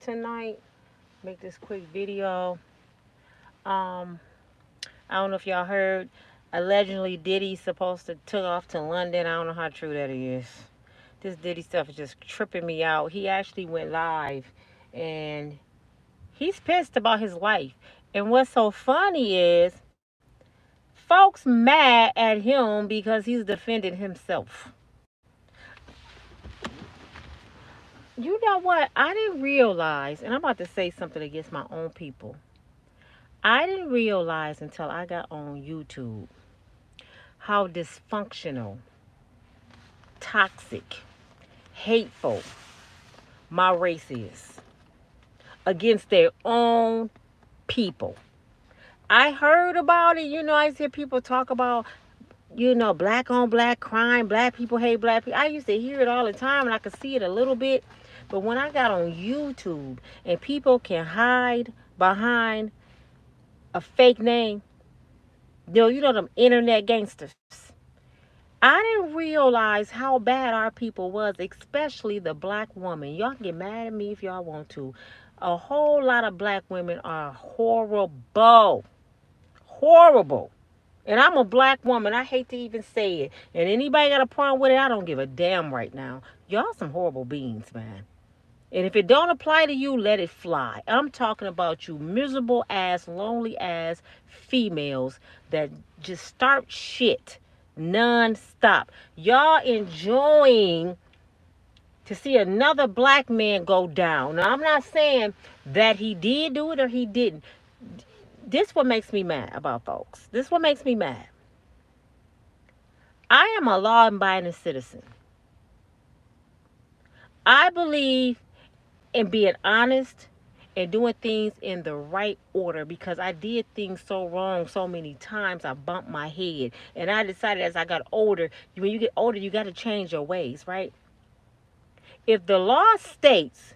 tonight. Make this quick video. Um, I don't know if y'all heard. Allegedly, Diddy's supposed to took off to London. I don't know how true that is. This Diddy stuff is just tripping me out. He actually went live, and he's pissed about his life. And what's so funny is, folks mad at him because he's defending himself. You know what? I didn't realize, and I'm about to say something against my own people. I didn't realize until I got on YouTube how dysfunctional, toxic, hateful my race is against their own people. I heard about it. I hear people talk about, black on black crime, black people hate black people. I used to hear it all the time and I could see it a little bit. But when I got on YouTube and people can hide behind a fake name, them internet gangsters. I didn't realize how bad our people was, especially the black woman. Y'all can get mad at me if y'all want to. A whole lot of black women are horrible. Horrible. And I'm a black woman. I hate to even say it. And anybody got a problem with it, I don't give a damn right now. Y'all some horrible beings, man. And if it don't apply to you, let it fly. I'm talking about you miserable ass, lonely ass females that just start shit non-stop. Y'all enjoying to see another black man go down. Now, I'm not saying that he did do it or he didn't. This what makes me mad about folks. This what makes me mad. I am a law-abiding citizen. I believe in being honest and doing things in the right order because I did things so wrong so many times I bumped my head. And I decided as I got older, when you get older, you got to change your ways, right? If the law states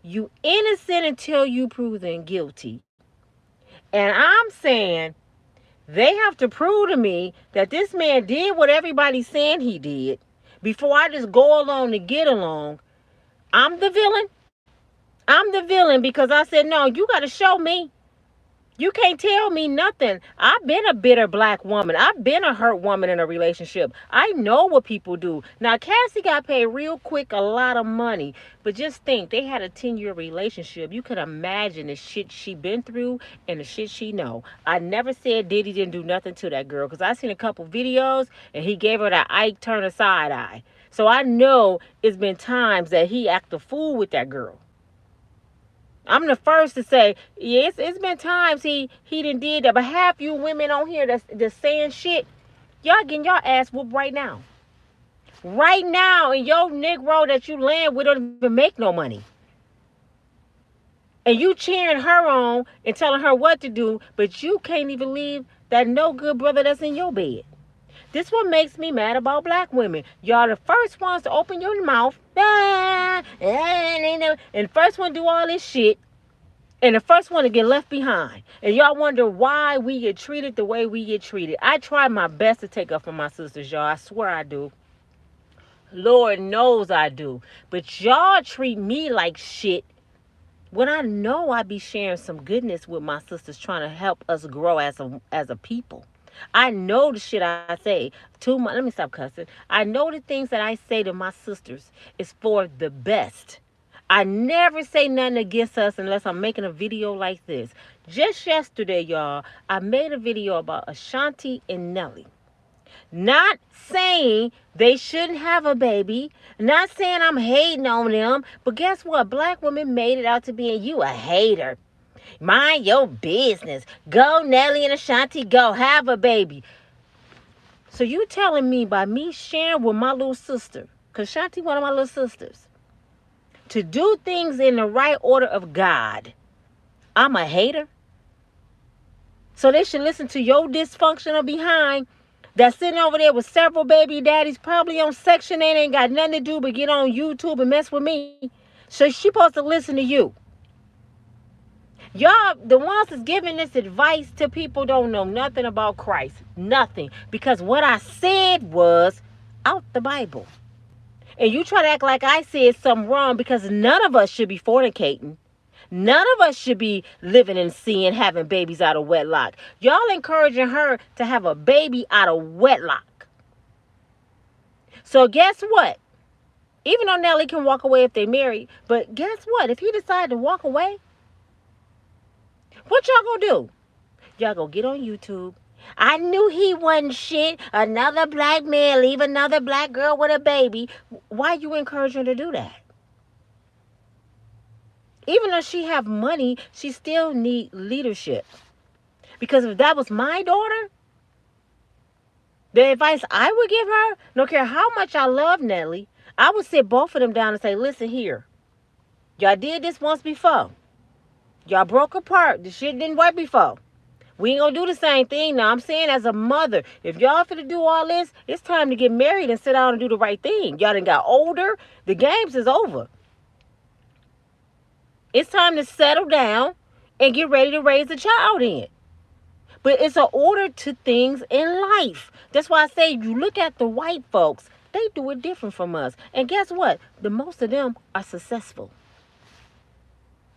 you innocent until you proven guilty, and I'm saying they have to prove to me that this man did what everybody's saying he did before I just go along to get along, I'm the villain. I'm the villain because I said, no, you got to show me. You can't tell me nothing. I've been a bitter black woman. I've been a hurt woman in a relationship. I know what people do. Now, Cassie got paid real quick a lot of money. But just think, they had a 10-year relationship. You could imagine the shit she been through and the shit she know. I never said Diddy didn't do nothing to that girl because I seen a couple videos and he gave her that Ike Turner side eye. So I know it's been times that he acted a fool with that girl. I'm the first to say, yeah, it's been times he done did that. But half you women on here that's saying shit, y'all getting your ass whooped right now. Right now, and your Negro that you land with don't even make no money. And you cheering her on and telling her what to do, but you can't even leave that no good brother that's in your bed. This what makes me mad about black women. Y'all the first ones to open your mouth. And first one to do all this shit. And the first one to get left behind. And y'all wonder why we get treated the way we get treated. I try my best to take up for my sisters, y'all. I swear I do. Lord knows I do. But y'all treat me like shit when I know I be sharing some goodness with my sisters trying to help us grow as a people. I know the shit I say let me stop cussing. I know the things that I say to my sisters is for the best. I never say nothing against us unless I'm making a video like this. Just yesterday, y'all, I made a video about Ashanti and Nelly. Not saying they shouldn't have a baby. Not saying I'm hating on them. But guess what? Black women made it out to being you a hater. Mind your business. Go, Nelly and Ashanti, go. Have a baby. So you telling me by me sharing with my little sister, because Ashanti one of my little sisters, to do things in the right order of God, I'm a hater? So they should listen to your dysfunctional behind that's sitting over there with several baby daddies, probably on Section 8, ain't got nothing to do but get on YouTube and mess with me. So she supposed to listen to you. Y'all, the ones that's giving this advice to people don't know nothing about Christ. Nothing. Because what I said was out the Bible. And you try to act like I said something wrong, because none of us should be fornicating. None of us should be living in sin, having babies out of wedlock. Y'all encouraging her to have a baby out of wedlock. So guess what? Even though Nelly can walk away if they married, but guess what? If he decided to walk away, what y'all gonna do? Y'all gonna get on YouTube. I knew he wasn't shit. Another black man leave another black girl with a baby. Why you encouraging her to do that? Even though she have money, she still need leadership. Because if that was my daughter, the advice I would give her, no care how much I love Nelly, I would sit both of them down and say, listen here. Y'all did this once before. Y'all broke apart. The shit didn't work before. We ain't gonna do the same thing now. I'm saying as a mother, if y'all finna do all this, it's time to get married and sit down and do the right thing. Y'all done got older. The games is over. It's time to settle down and get ready to raise a child in. But it's an order to things in life. That's why I say you look at the white folks, they do it different from us. And guess what? The most of them are successful.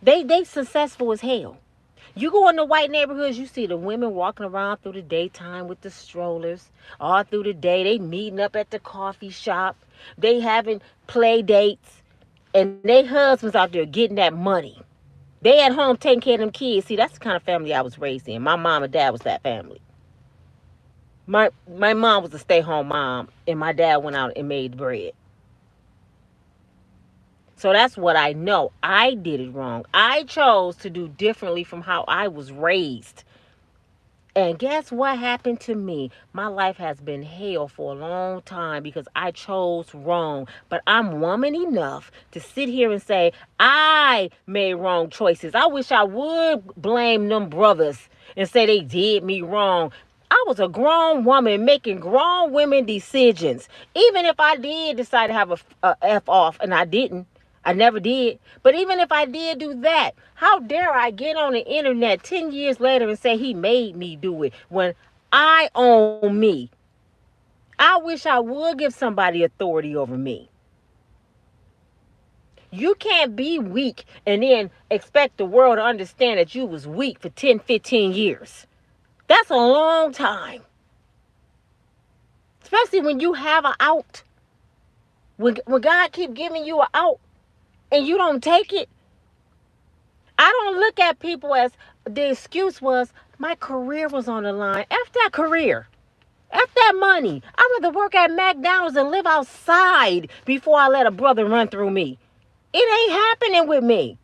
They successful as hell. You go in the white neighborhoods, you see the women walking around through the daytime with the strollers. All through the day, they meeting up at the coffee shop. They having play dates. And they husbands out there getting that money. They at home taking care of them kids. See, that's the kind of family I was raised in. My mom and dad was that family. My mom was a stay-home mom, and my dad went out and made bread. So that's what I know. I did it wrong. I chose to do differently from how I was raised. And guess what happened to me? My life has been hell for a long time because I chose wrong. But I'm woman enough to sit here and say, I made wrong choices. I wish I would blame them brothers and say they did me wrong. I was a grown woman making grown women decisions. Even if I did decide to have a F off, and I didn't. I never did. But even if I did do that, how dare I get on the internet 10 years later and say he made me do it when I own me? I wish I would give somebody authority over me. You can't be weak and then expect the world to understand that you was weak for 10, 15 years. That's a long time. Especially when you have an out. When God keep giving you an out, and you don't take it. I don't look at people as the excuse was my career was on the line. F that career. F that money. I'd rather work at McDonald's and live outside before I let a brother run through me. It ain't happening with me.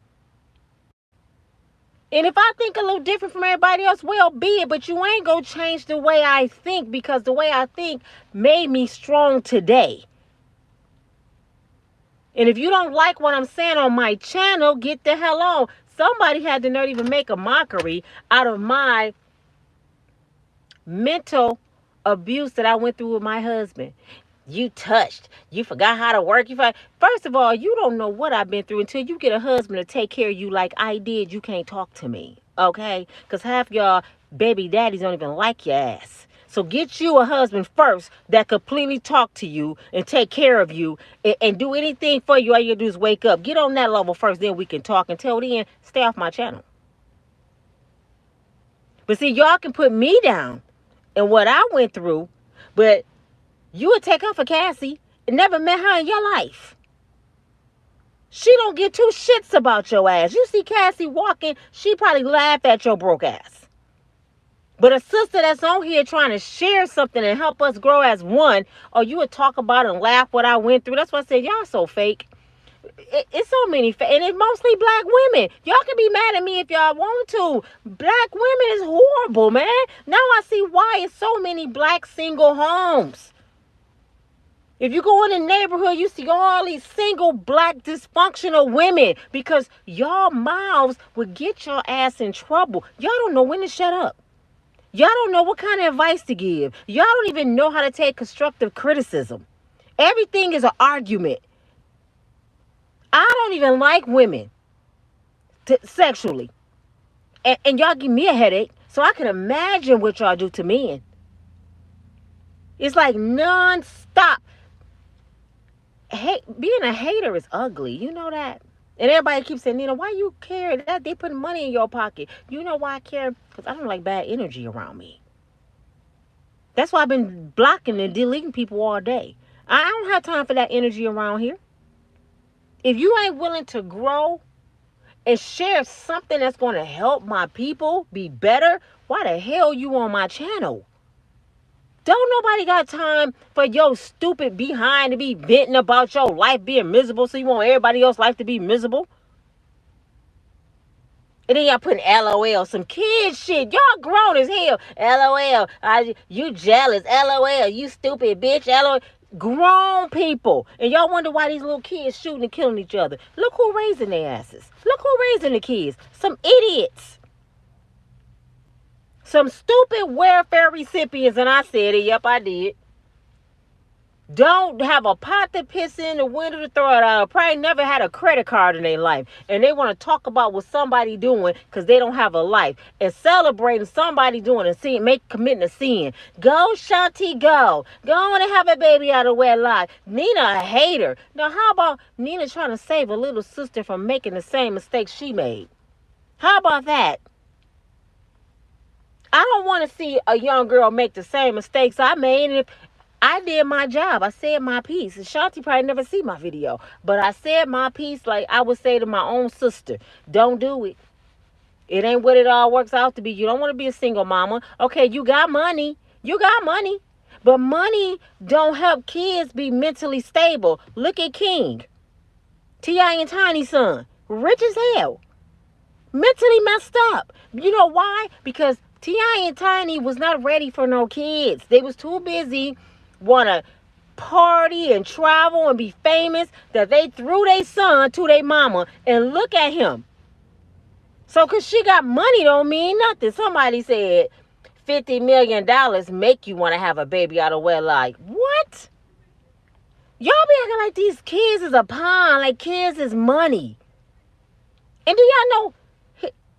And if I think a little different from everybody else, well, be it. But you ain't gonna change the way I think, because the way I think made me strong today. And if you don't like what I'm saying on my channel, get the hell on. Somebody had the nerve to even make a mockery out of my mental abuse that I went through with my husband. You touched. You forgot how to work. First of all, you don't know what I've been through until you get a husband to take care of you like I did. You can't talk to me, okay? Because half y'all baby daddies don't even like your ass. So get you a husband first that completely talk to you and take care of you and do anything for you. All you do is wake up. Get on that level first, then we can talk. Until then, stay off my channel. But see, y'all can put me down and what I went through, but you would take her for Cassie and never met her in your life. She don't give two shits about your ass. You see Cassie walking, she probably laugh at your broke ass. But a sister that's on here trying to share something and help us grow as one, or you would talk about and laugh what I went through. That's why I said, y'all so fake. It's so many, and it's mostly black women. Y'all can be mad at me if y'all want to. Black women is horrible, man. Now I see why it's so many black single homes. If you go in the neighborhood, you see all these single black dysfunctional women because y'all mouths would get your ass in trouble. Y'all don't know when to shut up. Y'all don't know what kind of advice to give. Y'all don't even know how to take constructive criticism. Everything is an argument. I don't even like women sexually. And y'all give me a headache, so I can imagine what y'all do to men. It's like non-stop. being a hater is ugly. You know that? And everybody keeps saying, Nina, why you care? That they putting money in your pocket. You know why I care? Because I don't like bad energy around me. That's why I've been blocking and deleting people all day. I don't have time for that energy around here. If you ain't willing to grow and share something that's going to help my people be better, why the hell you on my channel? Don't nobody got time for your stupid behind to be venting about your life being miserable, so you want everybody else's life to be miserable? And then y'all putting LOL, some kid shit. Y'all grown as hell. LOL, you jealous. LOL, you stupid bitch. LOL. Grown people. And y'all wonder why these little kids shooting and killing each other. Look who raising their asses. Look who raising the kids. Some idiots. Some stupid welfare recipients. And I said it. Yep, I did. Don't have a pot to piss in, the window to throw it out. Probably never had a credit card in their life. And they want to talk about what somebody doing because they don't have a life. And celebrating somebody doing a sin, committing a sin. Go, Shanti, go. Go on and have a baby out of wedlock. Nina a hater. Now, how about Nina trying to save a little sister from making the same mistakes she made? How about that? I don't want to see a young girl make the same mistakes I made. And if I did my job. I said my piece. And Shanti probably never see my video. But I said my piece like I would say to my own sister. Don't do it. It ain't what it all works out to be. You don't want to be a single mama. Okay, you got money. You got money. But money don't help kids be mentally stable. Look at King. T.I. and Tiny's son. Rich as hell. Mentally messed up. You know why? Because T.I. and Tiny was not ready for no kids. They was too busy want to party and travel and be famous that they threw their son to their mama. And look at him. So because she got money don't mean nothing. Somebody said $50 million make you want to have a baby out of wedlock. What? Y'all be acting like these kids is a pawn, like kids is money. And do y'all know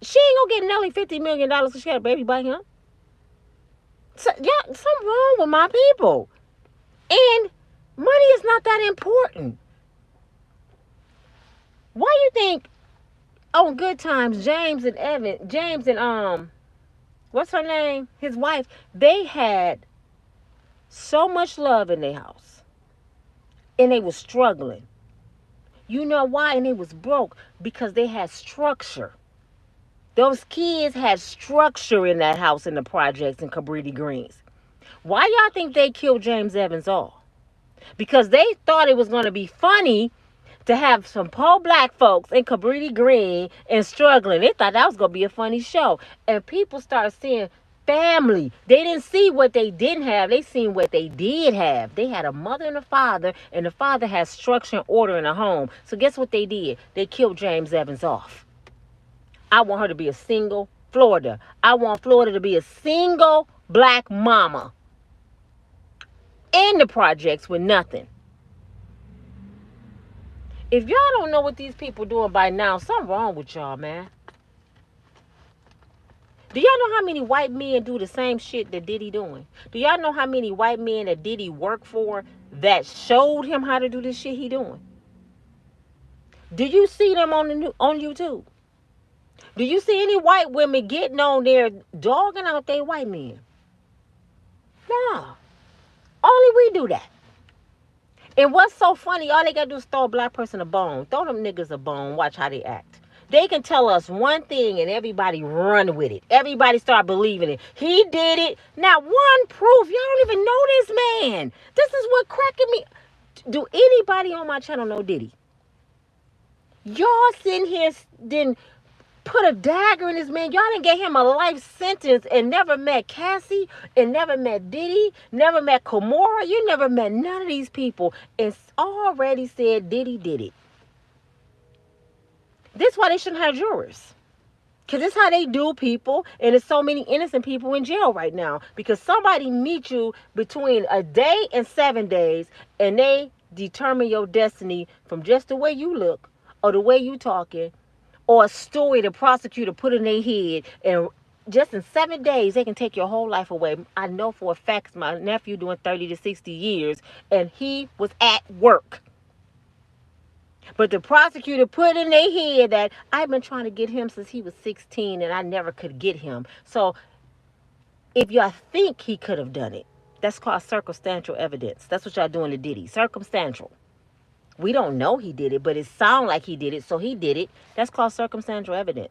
she ain't gonna get Nelly $50 million because she had a baby by him? So, yeah, something wrong with my people. And money is not that important. Why you think on Good Times, James and what's her name? His wife, they had so much love in their house. And they was struggling. You know why? And they was broke because they had structure. Those kids had structure in that house in the projects in Cabrini Greens. Why y'all think they killed James Evans off? Because they thought it was going to be funny to have some poor black folks in Cabrini Green and struggling. They thought that was going to be a funny show. And people started seeing family. They didn't see what they didn't have. They seen what they did have. They had a mother and the father had structure and order in the home. So guess what they did? They killed James Evans off. I want her to be a single Florida. I want Florida to be a single black mama in the projects with nothing. If y'all don't know what these people doing by now, something wrong with y'all, man. Do y'all know how many white men do the same shit that Diddy doing? Do y'all know how many white men that Diddy worked for that showed him how to do this shit he doing? Do you see them on YouTube? Do you see any white women getting on there dogging out their white men? No. Only we do that. And what's so funny, all they got to do is throw a black person a bone. Throw them niggas a bone. Watch how they act. They can tell us one thing and everybody run with it. Everybody start believing it. He did it. Not one proof. Y'all don't even know this man. This is what cracking me. Do anybody on my channel know Diddy? Y'all sitting here didn't put a dagger in this man. Y'all didn't get him a life sentence and never met Cassie and never met Diddy, never met Kimora. You never met none of these people and already said Diddy did it. This is why they shouldn't have jurors. Because this is how they do people. And there's so many innocent people in jail right now. Because somebody meets you between a day and 7 days and they determine your destiny from just the way you look or the way you talking or a story the prosecutor put in their head, and just in 7 days they can take your whole life away. I know for a fact my nephew doing 30 to 60 years and he was at work. But the prosecutor put in their head that I've been trying to get him since he was 16 and I never could get him. So if y'all think he could have done it, that's called circumstantial evidence. That's what y'all doing to Diddy. Circumstantial. We don't know he did it, but it sounds like he did it, so he did it. That's called circumstantial evidence.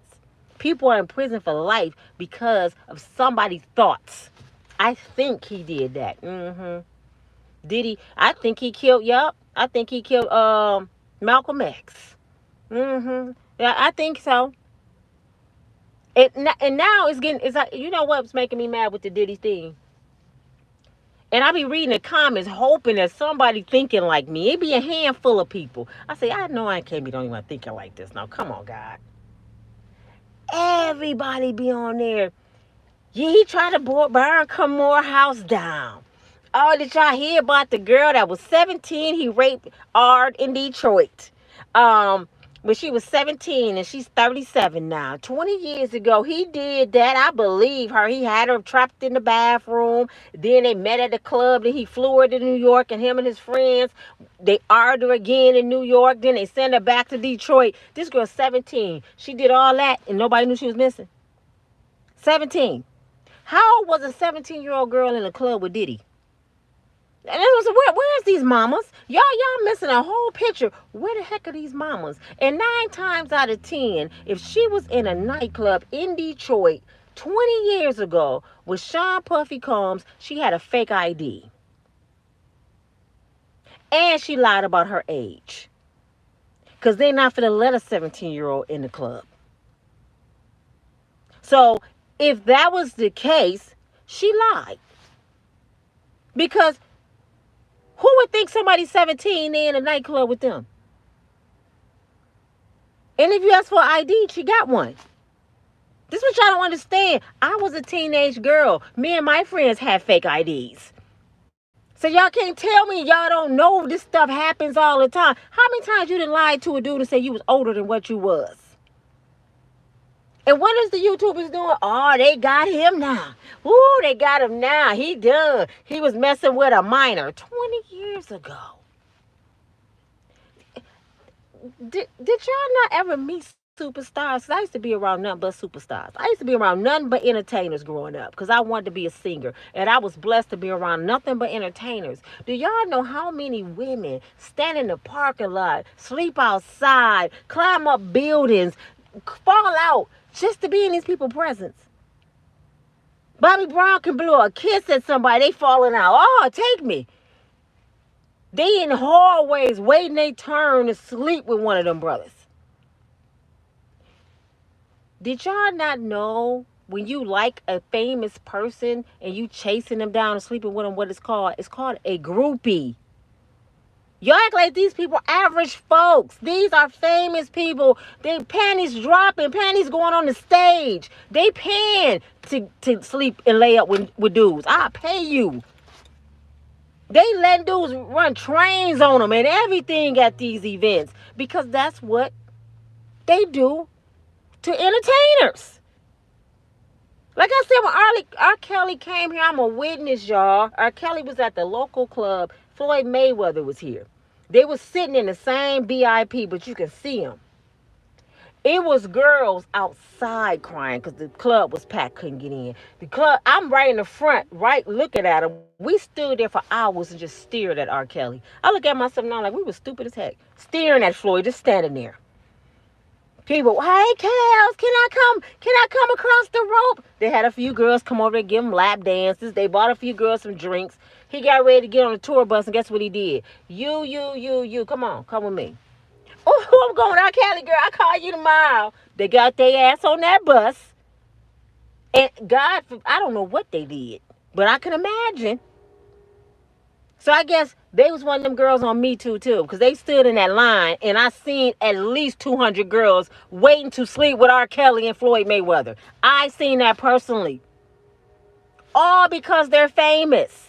People are in prison for life because of somebody's thoughts. I think he did that. Diddy, I think he killed, yup. I think he killed Malcolm X. Yeah, I think so. And now it's like, you know what's making me mad with the Diddy thing? And I be reading the comments hoping that somebody thinking like me. It be a handful of people. I say, I know I can't be the only one thinking like this. Now, come on, God. Everybody be on there. Yeah, he tried to burn Kamora house down. Oh, did y'all hear about the girl that was 17? He raped Ard in Detroit. When she was 17 and she's 37 now. 20 years ago, he did that. I believe her. He had her trapped in the bathroom. Then they met at the club. Then he flew her to New York, and him and his friends, they argued again in New York. Then they sent her back to Detroit. This girl's 17. She did all that, and nobody knew she was missing. 17. How old was a 17-year-old girl in a club with Diddy? And it was, where's these mamas? Y'all missing a whole picture. Where the heck are these mamas? And 9 times out of 10, if she was in a nightclub in Detroit 20 years ago with Sean Puffy Combs, she had a fake ID. And she lied about her age. Because they're not going to let a 17-year-old in the club. So if that was the case, she lied. Because who would think somebody's 17 they in a nightclub with them? And if you ask for an ID, she got one. This is what y'all don't understand. I was a teenage girl. Me and my friends had fake IDs. So y'all can't tell me y'all don't know this stuff happens all the time. How many times you done lied to a dude and say you was older than what you was? And what is the YouTubers doing? Oh, they got him now. Ooh, they got him now. He done. He was messing with a minor 20 years ago. Did y'all not ever meet superstars? 'Cause I used to be around nothing but superstars. I used to be around nothing but entertainers growing up because I wanted to be a singer. And I was blessed to be around nothing but entertainers. Do y'all know how many women stand in the parking lot, sleep outside, climb up buildings, fall out just to be in these people's presence? Bobby Brown can blow a kiss at somebody, they falling out. Oh, take me. They in hallways waiting their turn to sleep with one of them brothers. Did y'all not know when you like a famous person and you chasing them down and sleeping with them, what it's called? It's called a groupie. Y'all act like these people average folks. These are famous people. They panties dropping, panties going on the stage. They paying to sleep and lay up with dudes. I'll pay you. They let dudes run trains on them and everything at these events because that's what they do to entertainers. Like I said, when R. Kelly came here, I'm a witness, y'all. R. Kelly was at the local club. Floyd Mayweather was here. They was sitting in the same VIP, but you can see them. It was girls outside crying because the club was packed, couldn't get in. The club, I'm right in the front, right looking at them. We stood there for hours and just stared at R. Kelly. I look at myself now like we were stupid as heck. Staring at Floyd, just standing there. People, hey, Kels, can I come across the rope? They had a few girls come over and give him lap dances. They bought a few girls some drinks. He got ready to get on the tour bus, and guess what he did? You, come on, come with me. Oh, I'm going out, Cali girl. I'll call you tomorrow. They got their ass on that bus. And God, I don't know what they did, but I can imagine. So I guess they was one of them girls on Me Too, because they stood in that line, and I seen at least 200 girls waiting to sleep with R. Kelly and Floyd Mayweather. I seen that personally. All because they're famous.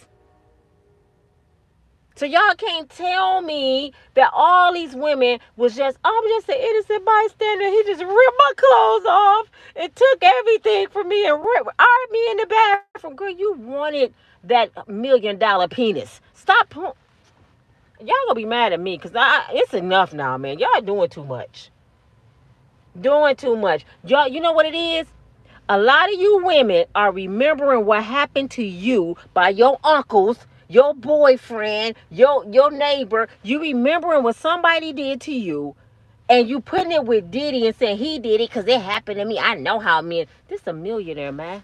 So y'all can't tell me that all these women was just, I'm just an innocent bystander. He just ripped my clothes off and took everything from me and ripped me in the bathroom. Girl, you wanted that $1 million penis. Stop. y'all gonna be mad at me because it's enough now, man. Y'all doing too much. Doing too much. Y'all, you know what it is? A lot of you women are remembering what happened to you by your uncles, your boyfriend, your neighbor. You remembering what somebody did to you, and you putting it with Diddy and saying he did it because it happened to me. I know how men. This a millionaire, man.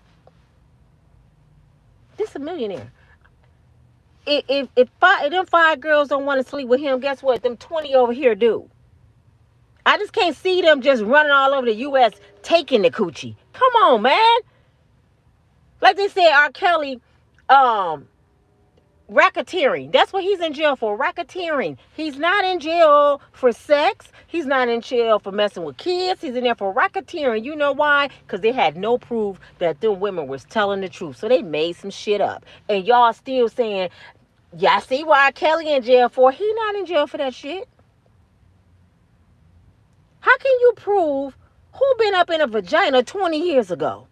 This a millionaire. If them 5 girls don't want to sleep with him, guess what? Them 20 over here do. I just can't see them just running all over the U.S. taking the coochie. Come on, man. Like they said, R. Kelly, racketeering. That's what he's in jail for, racketeering. He's not in jail for sex. He's not in jail for messing with kids. He's in there for racketeering. You know why? Because they had no proof that them women was telling the truth. So they made some shit up. And y'all still saying, yeah, I see why R. Kelly in jail for. He not in jail for that shit. How can you prove who been up in a vagina 20 years ago?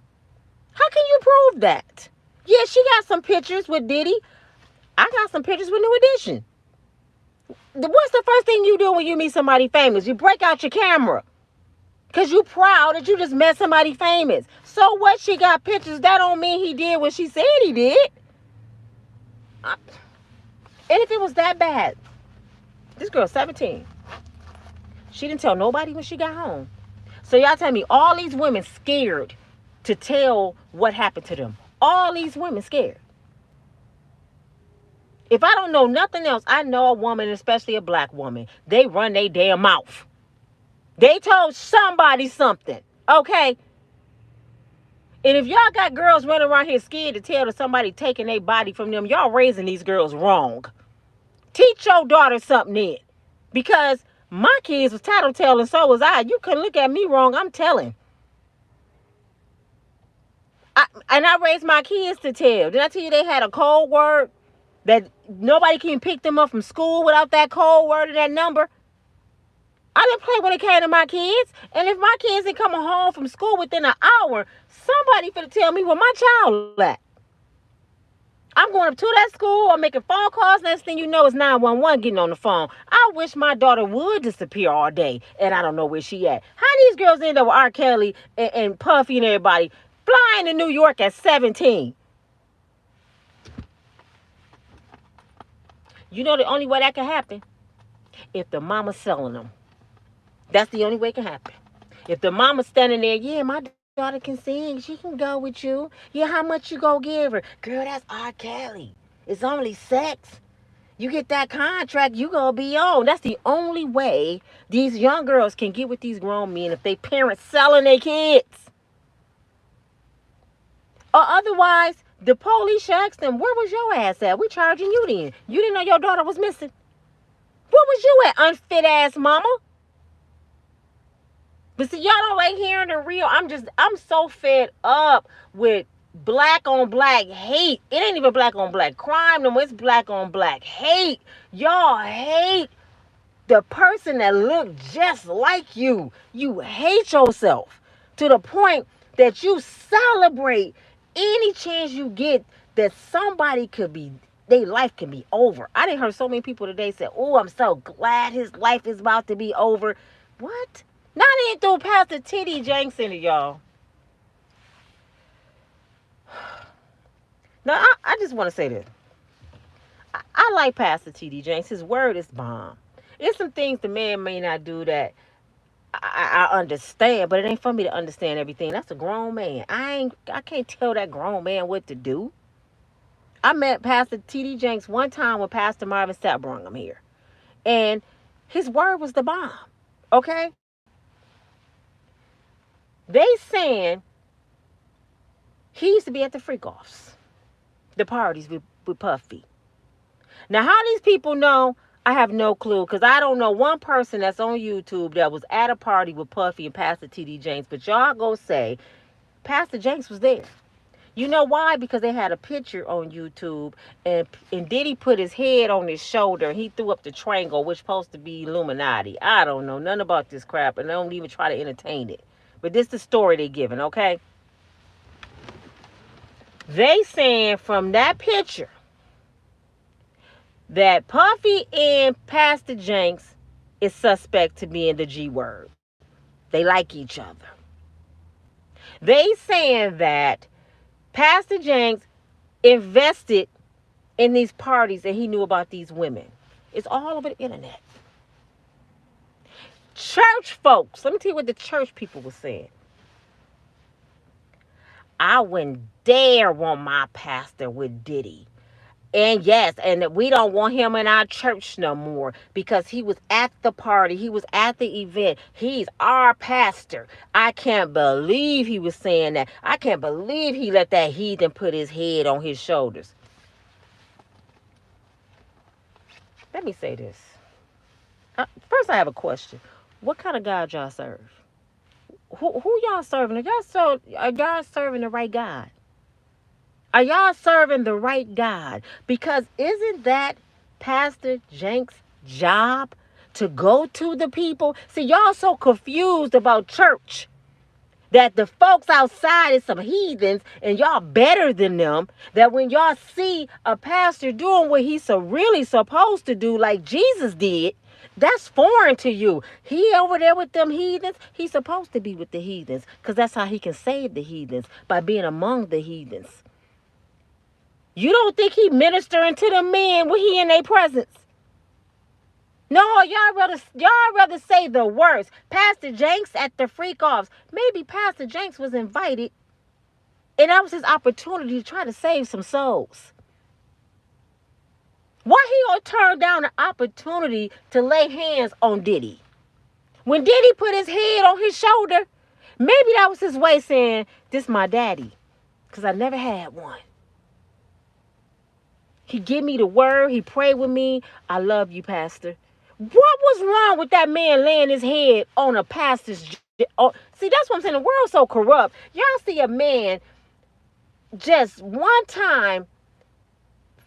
How can you prove that? Yeah, she got some pictures with Diddy. I got some pictures with New Edition. What's the first thing you do when you meet somebody famous? You break out your camera. Because you proud that you just met somebody famous. So what? She got pictures. That don't mean he did what she said he did. And if it was that bad, this girl's 17. She didn't tell nobody when she got home. So y'all tell me all these women scared to tell what happened to them. All these women scared. If I don't know nothing else, I know a woman, especially a black woman, they run their damn mouth. They told somebody something, okay? And if y'all got girls running around here scared to tell that somebody taking their body from them, y'all raising these girls wrong. Teach your daughter something then. Because my kids was tattletale and so was I. You couldn't look at me wrong, I'm telling. I raised my kids to tell. Did I tell you they had a code word that nobody can pick them up from school without that code word and that number? I didn't play when it came to my kids. And if my kids ain't coming home from school within an hour, somebody finna tell me where my child at. I'm going up to that school. I'm making phone calls. Next thing you know is 911 getting on the phone. I wish my daughter would disappear all day, and I don't know where she at. How these girls end up with R. Kelly and Puffy and everybody flying to New York at 17? You know the only way that can happen? If the mama's selling them. That's the only way it can happen. If the mama's standing there, yeah, my daughter can sing. She can go with you. Yeah, how much you gonna give her? Girl, that's R. Kelly. It's only sex. You get that contract, you gonna be on. That's the only way these young girls can get with these grown men if they parents selling their kids. Or otherwise, the police ask them, where was your ass at? We charging you then. You didn't know your daughter was missing. Where was you at, unfit ass mama? But see, y'all don't like hearing the real. I'm so fed up with black on black hate. It ain't even black on black crime no more. It's black on black hate. Y'all hate the person that look just like you. You hate yourself to the point that you celebrate any chance you get that somebody could be, their life can be over. I done heard so many people today say, oh, I'm so glad his life is about to be over. What? Now they ain't threw Pastor T.D. Jenks into y'all. Now, I just want to say this. I like Pastor T.D. Jenks. His word is bomb. There's some things the man may not do that I understand, but it ain't for me to understand everything. That's a grown man. I can't tell that grown man what to do. I met Pastor T.D. Jenks one time when Pastor Marvin Sapp brought him here. And his word was the bomb. Okay? They saying he used to be at the freak-offs, the parties with Puffy. Now, how these people know, I have no clue, because I don't know one person that's on YouTube that was at a party with Puffy and Pastor T.D. Jenks, but y'all go say Pastor Jenks was there. You know why? Because they had a picture on YouTube, and Diddy put his head on his shoulder, and he threw up the triangle, which supposed to be Illuminati. I don't know nothing about this crap, and I don't even try to entertain it. But this is the story they giving, okay? They saying from that picture, that Puffy and Pastor Jenks is suspect to be in the G word. They like each other. They saying that Pastor Jenks invested in these parties and he knew about these women. It's all over the internet. Church folks, let me tell you what the church people were saying. I wouldn't dare want my pastor with Diddy. And yes, and we don't want him in our church no more because he was at the party. He was at the event. He's our pastor. I can't believe he was saying that. I can't believe he let that heathen put his head on his shoulders. Let me say this. First, I have a question. What kind of God y'all serve? Who y'all serving? Are y'all serving the right God? Are y'all serving the right God? Because isn't that Pastor Jenks' job to go to the people? See, y'all so confused about church that the folks outside is some heathens and y'all better than them, that when y'all see a pastor doing what he's really supposed to do like Jesus did, that's foreign to you. He over there with them heathens. He's supposed to be with the heathens because that's how he can save the heathens, by being among the heathens. You don't think he ministering to the men when he in their presence? No, y'all rather say the worst. Pastor Jenks at the freak offs. Maybe Pastor Jenks was invited and that was his opportunity to try to save some souls. Why he gonna turn down an opportunity to lay hands on Diddy? When Diddy put his head on his shoulder, maybe that was his way saying, this my daddy, because I never had one. He give me the word. He prayed with me. I love you, Pastor. What was wrong with that man laying his head on a pastor's? See, that's what I'm saying. The world's so corrupt. Y'all see a man just one time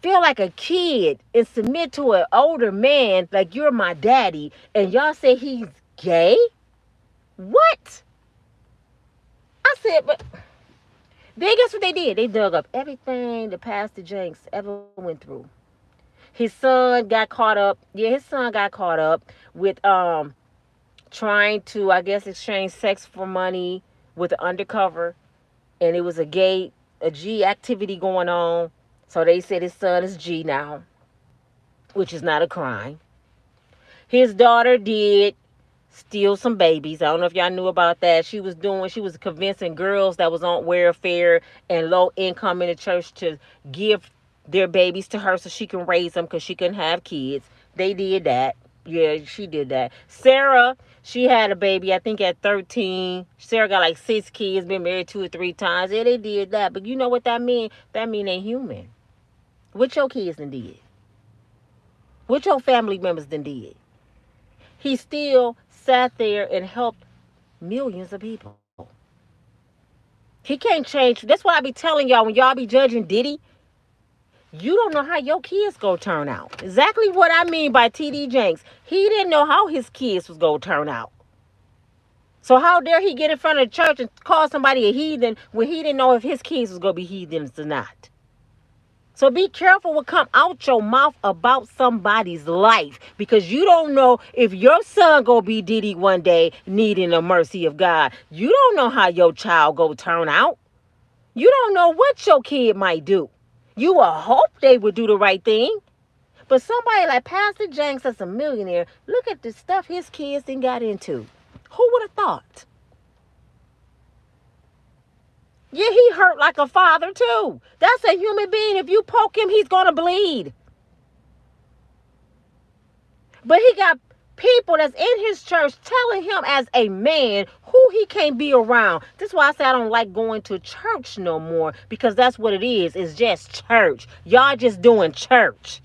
feel like a kid and submit to an older man like you're my daddy, and y'all say he's gay? What? I said, but then guess what they did? They dug up everything the Pastor Jenks ever went through. His son got caught up. Yeah, his son got caught up with trying to, I guess, exchange sex for money with an undercover, and it was a G activity going on. So they said his son is G now, which is not a crime. His daughter did steal some babies. I don't know if y'all knew about that. She was convincing girls that was on welfare and low income in the church to give their babies to her so she can raise them because she couldn't have kids. They did that. Yeah, she did that. Sarah, she had a baby, I think at 13. Sarah got like 6 kids, been married 2 or 3 times. Yeah, they did that. But you know what that mean? That mean they human. What your kids done did? What your family members done did? He still sat there and helped millions of people. He can't change. That's why I be telling y'all, when y'all be judging Diddy, you don't know how your kids gonna turn out. Exactly what I mean by TD Jenks. He didn't know how his kids was gonna turn out. So how dare he get in front of the church and call somebody a heathen when he didn't know if his kids was gonna be heathens or not? So be careful what come out your mouth about somebody's life, because you don't know if your son gonna be Diddy one day needing the mercy of God. You don't know how your child go turn out. You don't know what your kid might do. You will hope they would do the right thing. But somebody like Pastor Jenks that's a millionaire, look at the stuff his kids done got into. Who would have thought? Yeah, he hurt like a father too. That's a human being. If you poke him, he's going to bleed. But he got people that's in his church telling him as a man who he can't be around. That's why I say I don't like going to church no more, because that's what it is. It's just church. Y'all just doing church.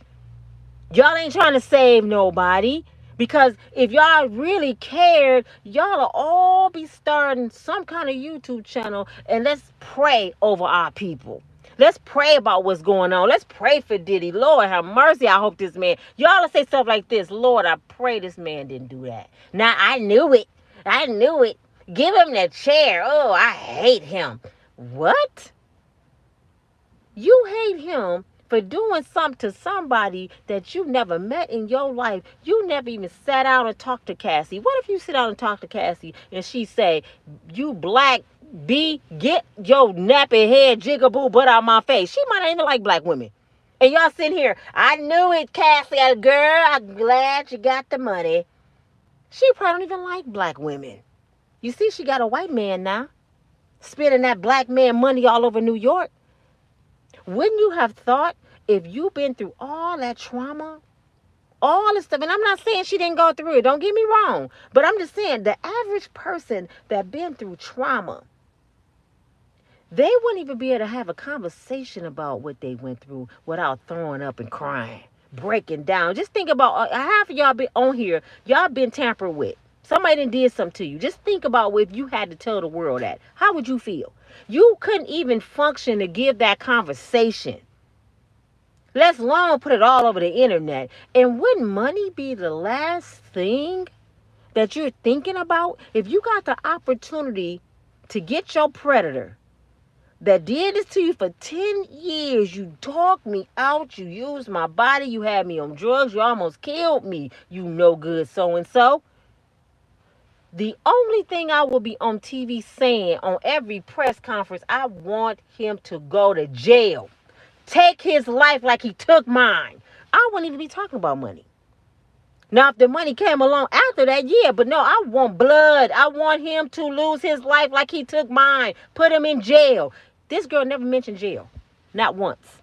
Y'all ain't trying to save nobody. Because if y'all really cared, y'all will all be starting some kind of YouTube channel, and let's pray over our people. Let's pray about what's going on. Let's pray for Diddy. Lord, have mercy. I hope this man. Y'all will say stuff like this. Lord, I pray this man didn't do that. Now, I knew it. I knew it. Give him that chair. Oh, I hate him. What? You hate him for doing something to somebody that you never met in your life. You never even sat down and talked to Cassie. What if you sit down and talk to Cassie and she say, you black B, get your nappy head jigaboo butt out my face. She might not even like black women. And y'all sitting here, I knew it, Cassie, girl, I'm glad you got the money. She probably don't even like black women. You see, she got a white man now, spending that black man money all over New York. Wouldn't you have thought, if you've been through all that trauma, all this stuff, and I'm not saying she didn't go through it, don't get me wrong, but I'm just saying the average person that been through trauma, they wouldn't even be able to have a conversation about what they went through without throwing up and crying, breaking down. Just think about half of y'all been on here, y'all been tampered with. Somebody done did something to you. Just think about if you had to tell the world that. How would you feel? You couldn't even function to give that conversation. Let's alone put it all over the internet. And wouldn't money be the last thing that you're thinking about? If you got the opportunity to get your predator that did this to you for 10 years, you talked me out, you used my body, you had me on drugs, you almost killed me, you no good so-and-so. The only thing I will be on TV saying on every press conference, I want him to go to jail. Take his life like he took mine. I wouldn't even be talking about money. Now, if the money came along after that, yeah, but no, I want blood. I want him to lose his life like he took mine. Put him in jail. This girl never mentioned jail. Not once.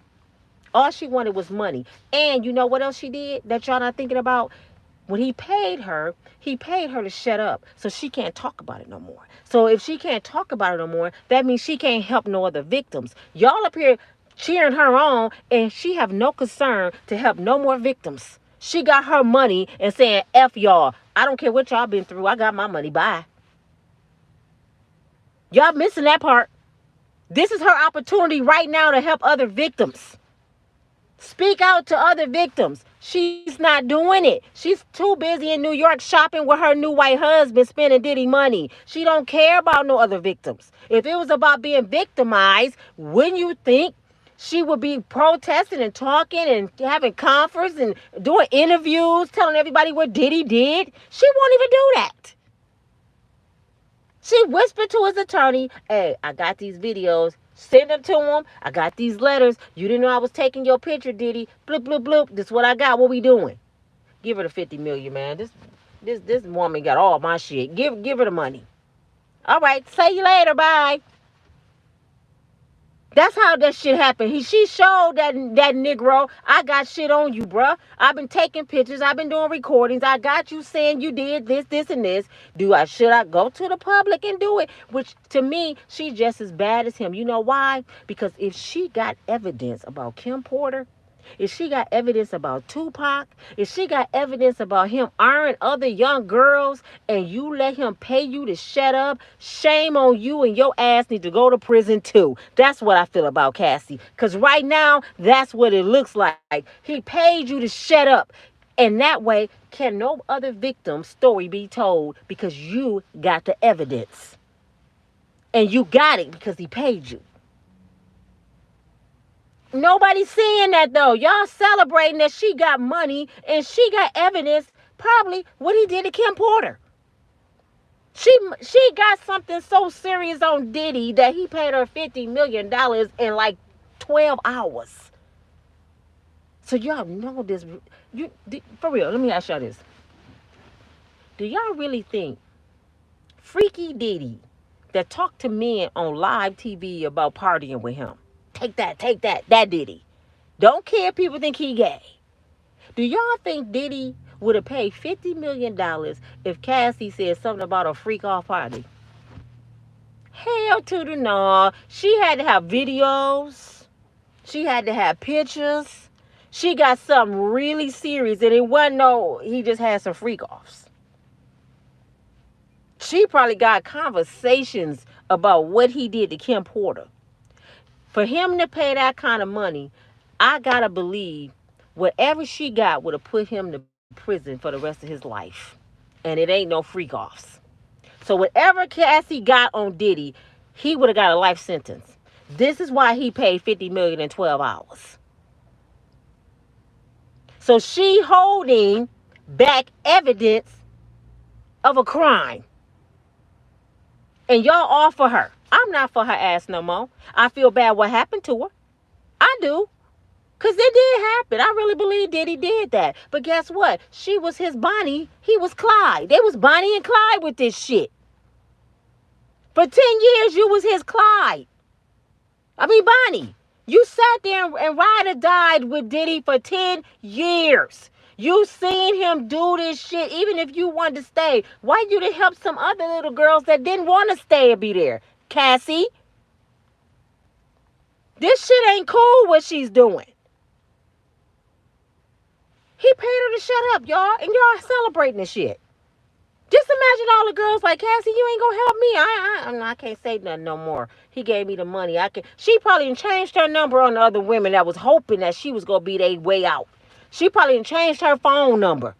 All she wanted was money. And you know what else she did that y'all not thinking about? When he paid her to shut up so she can't talk about it no more. So if she can't talk about it no more, that means she can't help no other victims. Y'all up here cheering her on, and she have no concern to help no more victims. She got her money and saying, F y'all. I don't care what y'all been through. I got my money. Bye. Y'all missing that part. This is her opportunity right now to help other victims. Speak out to other victims. She's not doing it. She's too busy in New York shopping with her new white husband, spending Diddy money. She don't care about no other victims. If it was about being victimized, wouldn't you think she would be protesting and talking and having conference and doing interviews, telling everybody what Diddy did? She won't even do that. She whispered to his attorney, hey, I got these videos. Send them to him. I got these letters. You didn't know I was taking your picture, Diddy. Bloop, bloop, bloop. This is what I got. What we doing? Give her the $50 million, man. This woman got all my shit. Give her the money. All right. See you later. Bye. That's how that shit happened. She showed that Negro, I got shit on you, bruh. I've been taking pictures. I've been doing recordings. I got you saying you did this, and this. Should I go to the public and do it? Which, to me, she's just as bad as him. You know why? Because if she got evidence about Kim Porter, if she got evidence about Tupac, if she got evidence about him ironing other young girls, and you let him pay you to shut up, shame on you, and your ass need to go to prison too. That's what I feel about Cassie. Because right now, that's what it looks like. He paid you to shut up. And that way, can no other victim's story be told because you got the evidence. And you got it because he paid you. Nobody's seeing that though. Y'all celebrating that she got money and she got evidence, probably what he did to Kim Porter. She got something so serious on Diddy that he paid her $50 million in like 12 hours. So y'all know this. For real, let me ask y'all this. Do y'all really think Freaky Diddy that talked to men on live TV about partying with him, take that, that Diddy, don't care if people think he gay, do y'all think Diddy would have paid $50 million if Cassie said something about a freak off party? Hell to the no. She had to have videos. She had to have pictures. She got something really serious, and it wasn't he just had some freak offs. She probably got conversations about what he did to Kim Porter. For him to pay that kind of money, I gotta believe whatever she got would have put him to prison for the rest of his life. And it ain't no freak offs. So whatever Cassie got on Diddy, he would have got a life sentence. This is why he paid $50 million in 12 hours. So she holding back evidence of a crime. And y'all all for her. I'm not for her ass no more. I feel bad what happened to her. I do. Because it did happen. I really believe Diddy did that. But guess what? She was his Bonnie. He was Clyde. They was Bonnie and Clyde with this shit. For 10 years, you was his Clyde. I mean, Bonnie. You sat there and ride or died with Diddy for 10 years. You seen him do this shit even if you wanted to stay. Why you didn't help some other little girls that didn't want to stay and be there? Cassie? This shit ain't cool what she's doing. He paid her to shut up, y'all, and y'all celebrating this shit. Just imagine all the girls like, Cassie, you ain't gonna help me. I can't say nothing no more. He gave me the money. She probably changed her number on the other women that was hoping that she was gonna be their way out. She probably changed her phone number.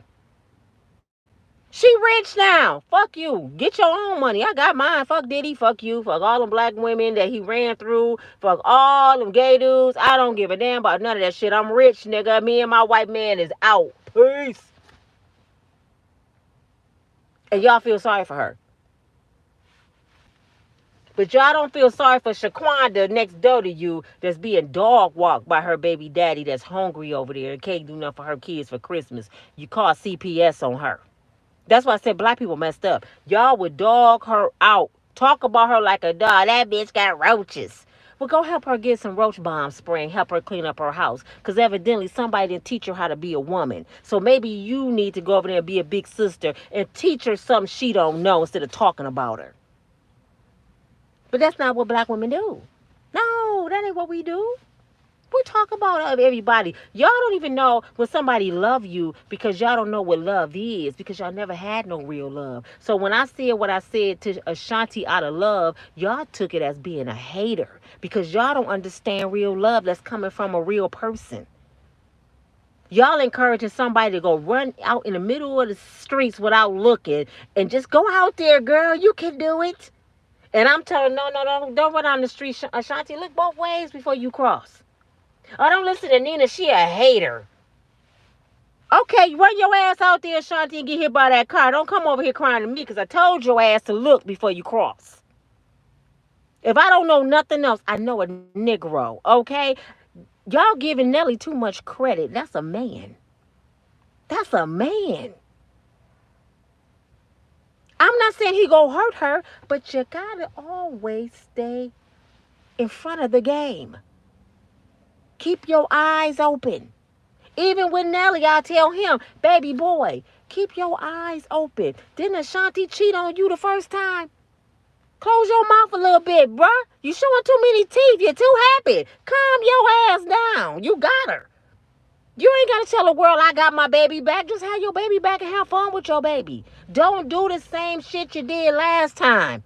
She rich now. Fuck you. Get your own money. I got mine. Fuck Diddy. Fuck you. Fuck all them black women that he ran through. Fuck all them gay dudes. I don't give a damn about none of that shit. I'm rich, nigga. Me and my white man is out. Peace. And y'all feel sorry for her. But y'all don't feel sorry for Shaquanda next door to you that's being dog walked by her baby daddy that's hungry over there and can't do nothing for her kids for Christmas. You call CPS on her. That's why I said black people messed up. Y'all would dog her out. Talk about her like a dog. That bitch got roaches. Well, go help her get some roach bomb spray and help her clean up her house. Because evidently somebody didn't teach her how to be a woman. So maybe you need to go over there and be a big sister and teach her something she don't know instead of talking about her. But that's not what black women do. No, that ain't what we do. We talk about everybody. Y'all don't even know when somebody love you because y'all don't know what love is because y'all never had no real love. So when I said what I said to Ashanti out of love, y'all took it as being a hater because y'all don't understand real love that's coming from a real person. Y'all encouraging somebody to go run out in the middle of the streets without looking and just go out there, girl. You can do it. And I'm telling no, don't run down the street, Ashanti. Look both ways before you cross. Oh, don't listen to Nina. She a hater. Okay, run your ass out there, Ashanti, and get hit by that car. Don't come over here crying to me because I told your ass to look before you cross. If I don't know nothing else, I know a Negro, okay? Y'all giving Nelly too much credit. That's a man. That's a man. I'm not saying he gonna hurt her, but you gotta always stay in front of the game. Keep your eyes open. Even with Nelly, I tell him, baby boy, keep your eyes open. Didn't Ashanti cheat on you the first time? Close your mouth a little bit, bruh. You showing too many teeth. You're too happy. Calm your ass down. You got her. You ain't got to tell the world I got my baby back. Just have your baby back and have fun with your baby. Don't do the same shit you did last time.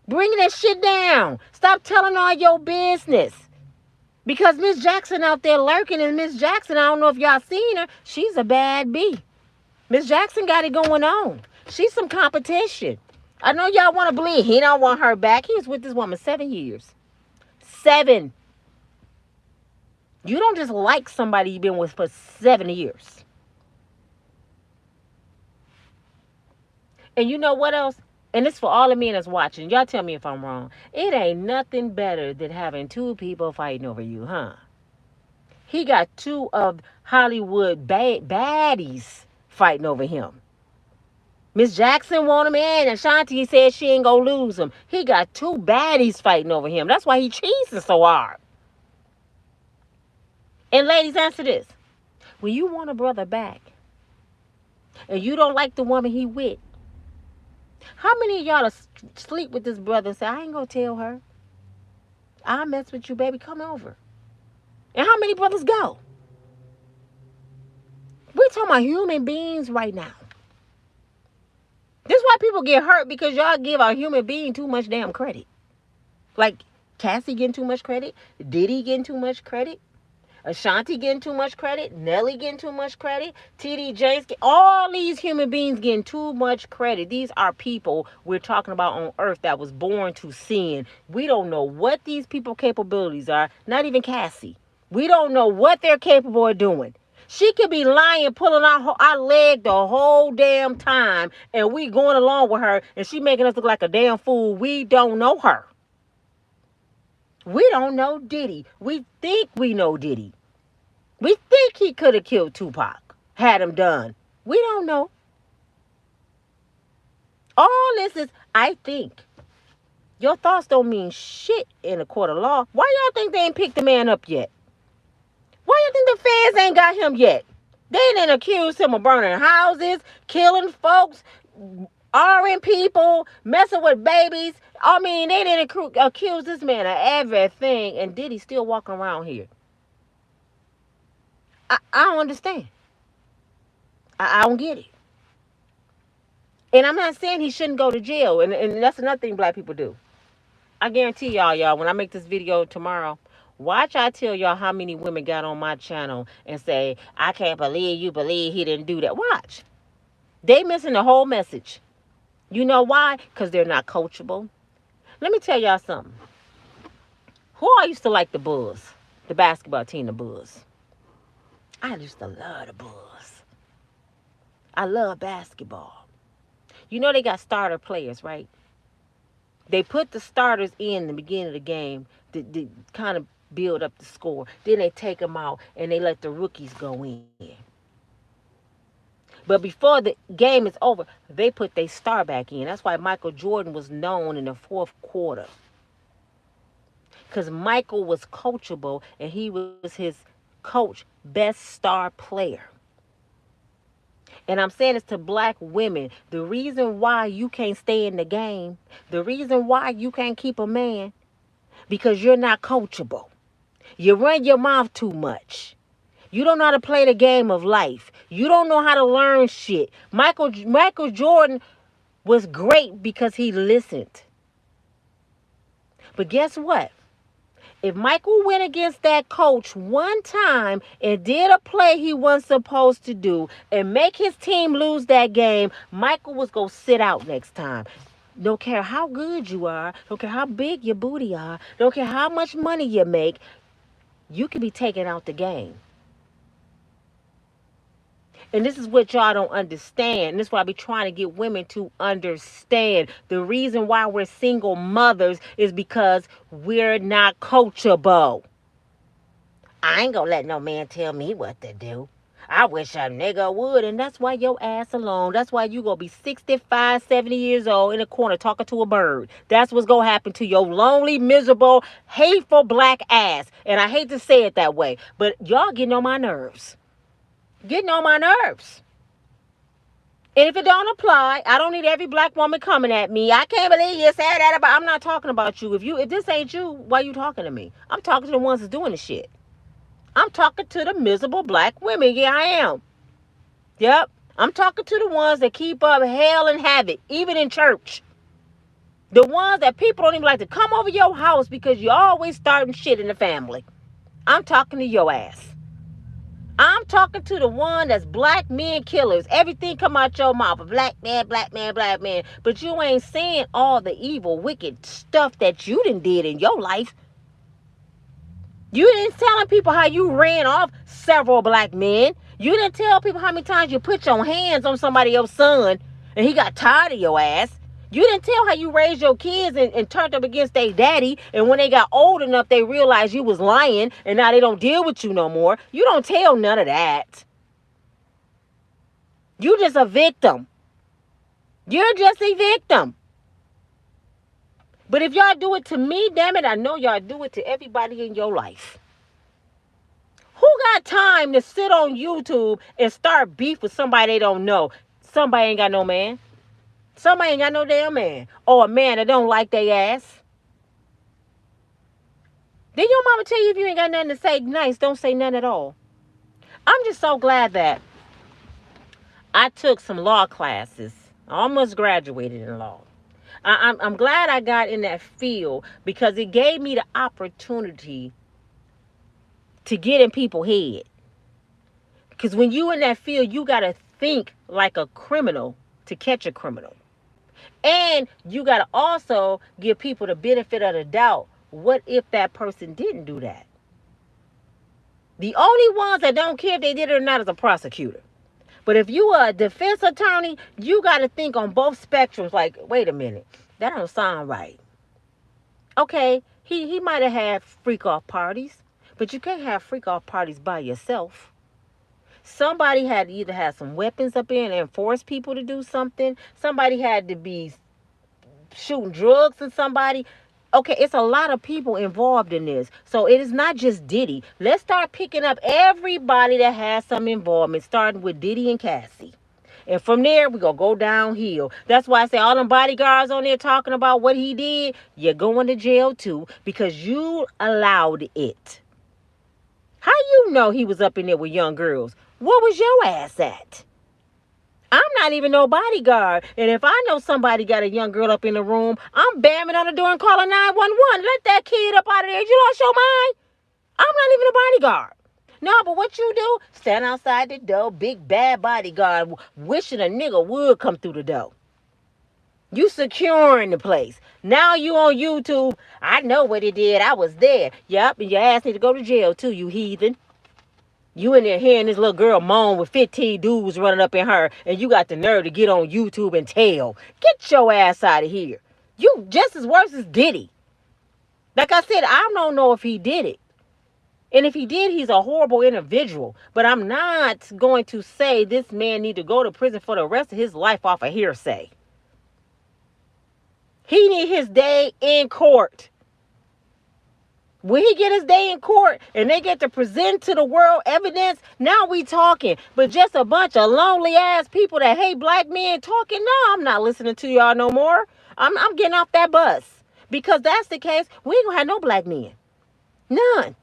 Bring that shit down. Stop telling all your business. Because Miss Jackson out there lurking, and Miss Jackson, I don't know if y'all seen her, she's a bad bee. Miss Jackson got it going on. She's some competition. I know y'all want to believe he don't want her back. He was with this woman 7 years. 7. You don't just like somebody you've been with for 7 years. And you know what else? And it's for all the men that's watching. Y'all tell me if I'm wrong. It ain't nothing better than having 2 people fighting over you, huh? He got 2 of Hollywood baddies fighting over him. Miss Jackson want him in, and Ashanti said she ain't gonna lose him. He got 2 baddies fighting over him. That's why he cheesing so hard. And ladies, answer this. When you want a brother back, and you don't like the woman he with, how many of y'all sleep with this brother and say, I ain't gonna tell her. I'll mess with you, baby. Come over. And how many brothers go? We're talking about human beings right now. This is why people get hurt, because y'all give a human being too much damn credit. Like Cassie getting too much credit. Diddy getting too much credit. Ashanti getting too much credit. Nelly getting too much credit. T.D. Jakes. All these human beings getting too much credit. These are people we're talking about on earth that was born to sin. We don't know what these people's capabilities are. Not even Cassie. We don't know what they're capable of doing. She could be lying, pulling our leg the whole damn time, and we going along with her, and she making us look like a damn fool. We don't know her. We don't know Diddy. We think we know Diddy. We think he could have killed Tupac, had him done. We don't know. All this is, I think. Your thoughts don't mean shit in a court of law. Why y'all think they ain't picked the man up yet? Why you think the feds ain't got him yet? They didn't accuse him of burning houses, killing folks, Ring people, messing with babies. I mean, they didn't accuse this man of everything, and Diddy still walking around here. I don't understand. I don't get it. And I'm not saying he shouldn't go to jail, and that's another thing black people do. I guarantee y'all, when I make this video tomorrow, watch I tell y'all how many women got on my channel and say, I can't believe you believe he didn't do that. Watch. They missing the whole message. You know why? Because they're not coachable. Let me tell y'all something. Who I used to like the Bulls, the basketball team, the Bulls. I used to love the Bulls. I love basketball. You know they got starter players, right? They put the starters in the beginning of the game to kind of build up the score. Then they take them out and they let the rookies go in. But before the game is over, they put their star back in. That's why Michael Jordan was known in the fourth quarter. Because Michael was coachable and he was his coach, best star player. And I'm saying this to black women. The reason why you can't stay in the game, the reason why you can't keep a man, because you're not coachable. You run your mouth too much. You don't know how to play the game of life. You don't know how to learn shit. Michael Jordan was great because he listened. But guess what? If Michael went against that coach one time and did a play he wasn't supposed to do and make his team lose that game, Michael was going to sit out next time. Don't care how good you are. Don't care how big your booty are. Don't care how much money you make. You can be taken out the game. And this is what y'all don't understand. This is what I be trying to get women to understand. The reason why we're single mothers is because we're not coachable. I ain't gonna let no man tell me what to do. I wish a nigga would, and that's why your ass alone. That's why you gonna be 65, 70 years old in a corner talking to a bird. That's what's gonna happen to your lonely, miserable, hateful black ass. And I hate to say it that way, but y'all getting on my nerves. Getting on my nerves. And if it don't apply, I don't need every black woman coming at me. I can't believe you said that about. I'm not talking about you. If this ain't you, why you talking to me? I'm talking to the ones that's doing the shit. I'm talking to the miserable black women. Yeah, I am. Yep. I'm talking to the ones that keep up hell and havoc, even in church. The ones that people don't even like to come over your house because you're always starting shit in the family. I'm talking to your ass. I'm talking to the one that's black men killers. Everything come out your mouth. A black man, black man, black man. But you ain't saying all the evil, wicked stuff that you done did in your life. You didn't telling people how you ran off several black men. You didn't tell people how many times you put your hands on somebody else's son and he got tired of your ass. You didn't tell how you raised your kids and turned up against their daddy. And when they got old enough, they realized you was lying and now they don't deal with you no more. You don't tell none of that. You just a victim. You're just a victim. But if y'all do it to me, damn it, I know y'all do it to everybody in your life. Who got time to sit on YouTube and start beef with somebody they don't know? Somebody ain't got no man. Somebody ain't got no damn man. Or a man that don't like their ass. Did your mama tell you if you ain't got nothing to say nice, don't say nothing at all? I'm just so glad that I took some law classes. I almost graduated in law. I'm glad I got in that field because it gave me the opportunity to get in people's head. Because when you in that field, you got to think like a criminal to catch a criminal. And you got to also give people the benefit of the doubt. What if that person didn't do that? The only ones that don't care if they did it or not is a prosecutor. But if you are a defense attorney, you got to think on both spectrums. Like, wait a minute, that don't sound right. Okay, he might have had freak off parties, but you can't have freak off parties by yourself. Somebody had to either have some weapons up in and force people to do something. Somebody had to be shooting drugs at somebody. Okay, it's a lot of people involved in this. So it is not just Diddy. Let's start picking up everybody that has some involvement, starting with Diddy and Cassie. And from there, we're going to go downhill. That's why I say all them bodyguards on there talking about what he did, you're going to jail too because you allowed it. How you know he was up in there with young girls? Where was your ass at? I'm not even no bodyguard. And if I know somebody got a young girl up in the room, I'm bamming on the door and calling 911. Let that kid up out of there. You lost your mind? I'm not even a bodyguard. No, but what you do? Stand outside the door, big bad bodyguard, wishing a nigga would come through the door. You securing the place. Now you on YouTube. I know what he did. I was there. Yep, and your ass need to go to jail too, you heathen. You in there hearing this little girl moan with 15 dudes running up in her, and you got the nerve to get on YouTube and tell. Get your ass out of here. You just as worse as Diddy. Like I said, I don't know if he did it. And if he did, he's a horrible individual. But I'm not going to say this man need to go to prison for the rest of his life off of hearsay. He need his day in court. When he get his day in court and they get to present to the world evidence, now we talking. But just a bunch of lonely ass people that hate black men talking, no, I'm not listening to y'all no more. I'm getting off that bus. Because that's the case, we ain't gonna have no black men. None.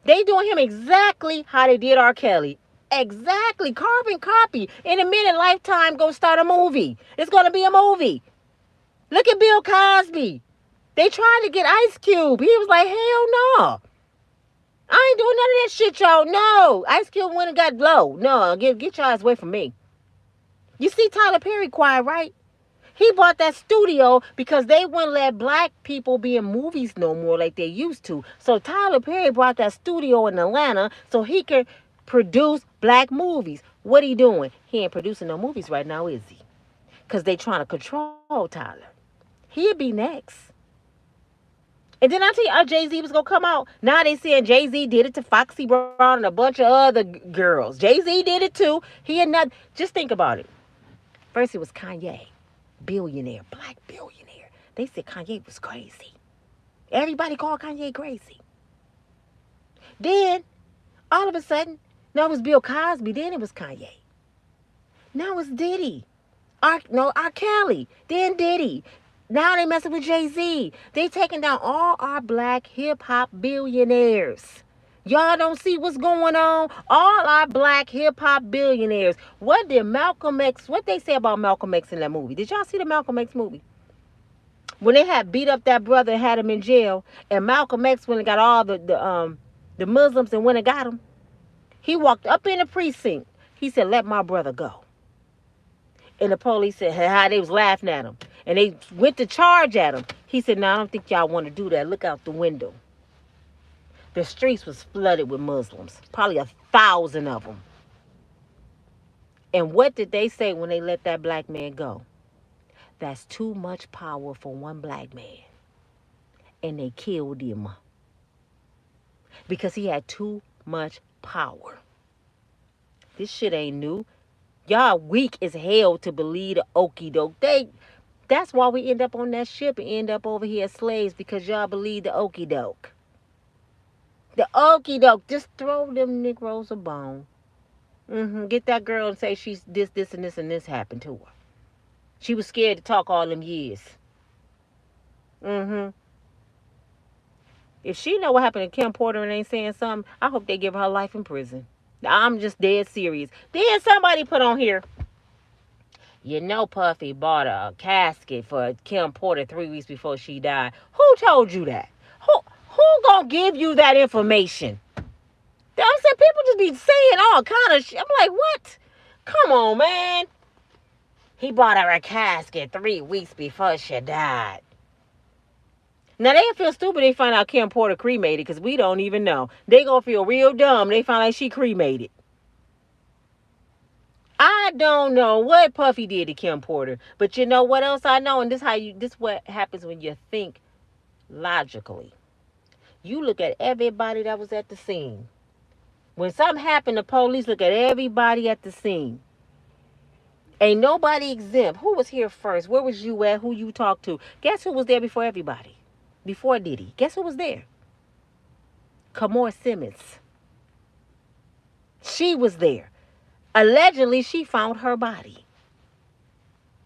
They doing him exactly how they did R. Kelly. Exactly. Carbon copy. In a minute, Lifetime gonna start a movie. It's gonna be a movie. Look at Bill Cosby. They tried to get Ice Cube. He was like, hell no. I ain't doing none of that shit, y'all. No. Ice Cube went and got low. No, get your ass away from me. You see Tyler Perry quiet, right? He bought that studio because they wouldn't let black people be in movies no more like they used to. So Tyler Perry bought that studio in Atlanta so he could produce black movies. What he doing? He ain't producing no movies right now, is he? Because they trying to control Tyler. He'll be next. And then I tell you how Jay-Z was going to come out. Now they saying Jay-Z did it to Foxy Brown and a bunch of other girls. Jay-Z did it too. He had not. Just think about it. First it was Kanye. Billionaire. Black billionaire. They said Kanye was crazy. Everybody called Kanye crazy. Then, all of a sudden, now it was Bill Cosby. Then it was Kanye. Now it's Diddy. R. Kelly. Then Diddy. Now they messing with Jay-Z. They taking down all our black hip-hop billionaires. Y'all don't see what's going on? All our black hip-hop billionaires. What did Malcolm X, what they say about Malcolm X in that movie? Did y'all see the Malcolm X movie? When they had beat up that brother and had him in jail, and Malcolm X went and got all the Muslims and went and got him. He walked up in the precinct. He said, let my brother go. And the police said how they was laughing at him. And they went to charge at him. He said, no, I don't think y'all want to do that. Look out the window. The streets was flooded with Muslims. Probably 1,000 of them. And what did they say when they let that black man go? That's too much power for one black man. And they killed him. Because he had too much power. This shit ain't new. Y'all weak as hell to believe the okie doke. That's why we end up on that ship and end up over here as slaves, because y'all believe the okie doke. The okie doke. Just throw them Negroes a bone. Get that girl and say she's this, and this happened to her. She was scared to talk all them years. If she know what happened to Kim Porter and ain't saying something, I hope they give her life in prison. I'm just dead serious. Then somebody put on here, you know Puffy bought a casket for Kim Porter 3 weeks before she died. Who told you that? Who gonna give you that information? I'm saying people just be saying all kind of shit. I'm like, what? Come on, man. He bought her a casket 3 weeks before she died. Now, they feel stupid. They find out Kim Porter cremated because we don't even know. They going to feel real dumb. They find out she cremated. I don't know what Puffy did to Kim Porter. But you know what else I know? And this what happens when you think logically. You look at everybody that was at the scene. When something happened, the police look at everybody at the scene. Ain't nobody exempt. Who was here first? Where was you at? Who you talked to? Guess who was there before everybody? Before Diddy. Guess who was there? Kamora Simmons. She was there. Allegedly, she found her body.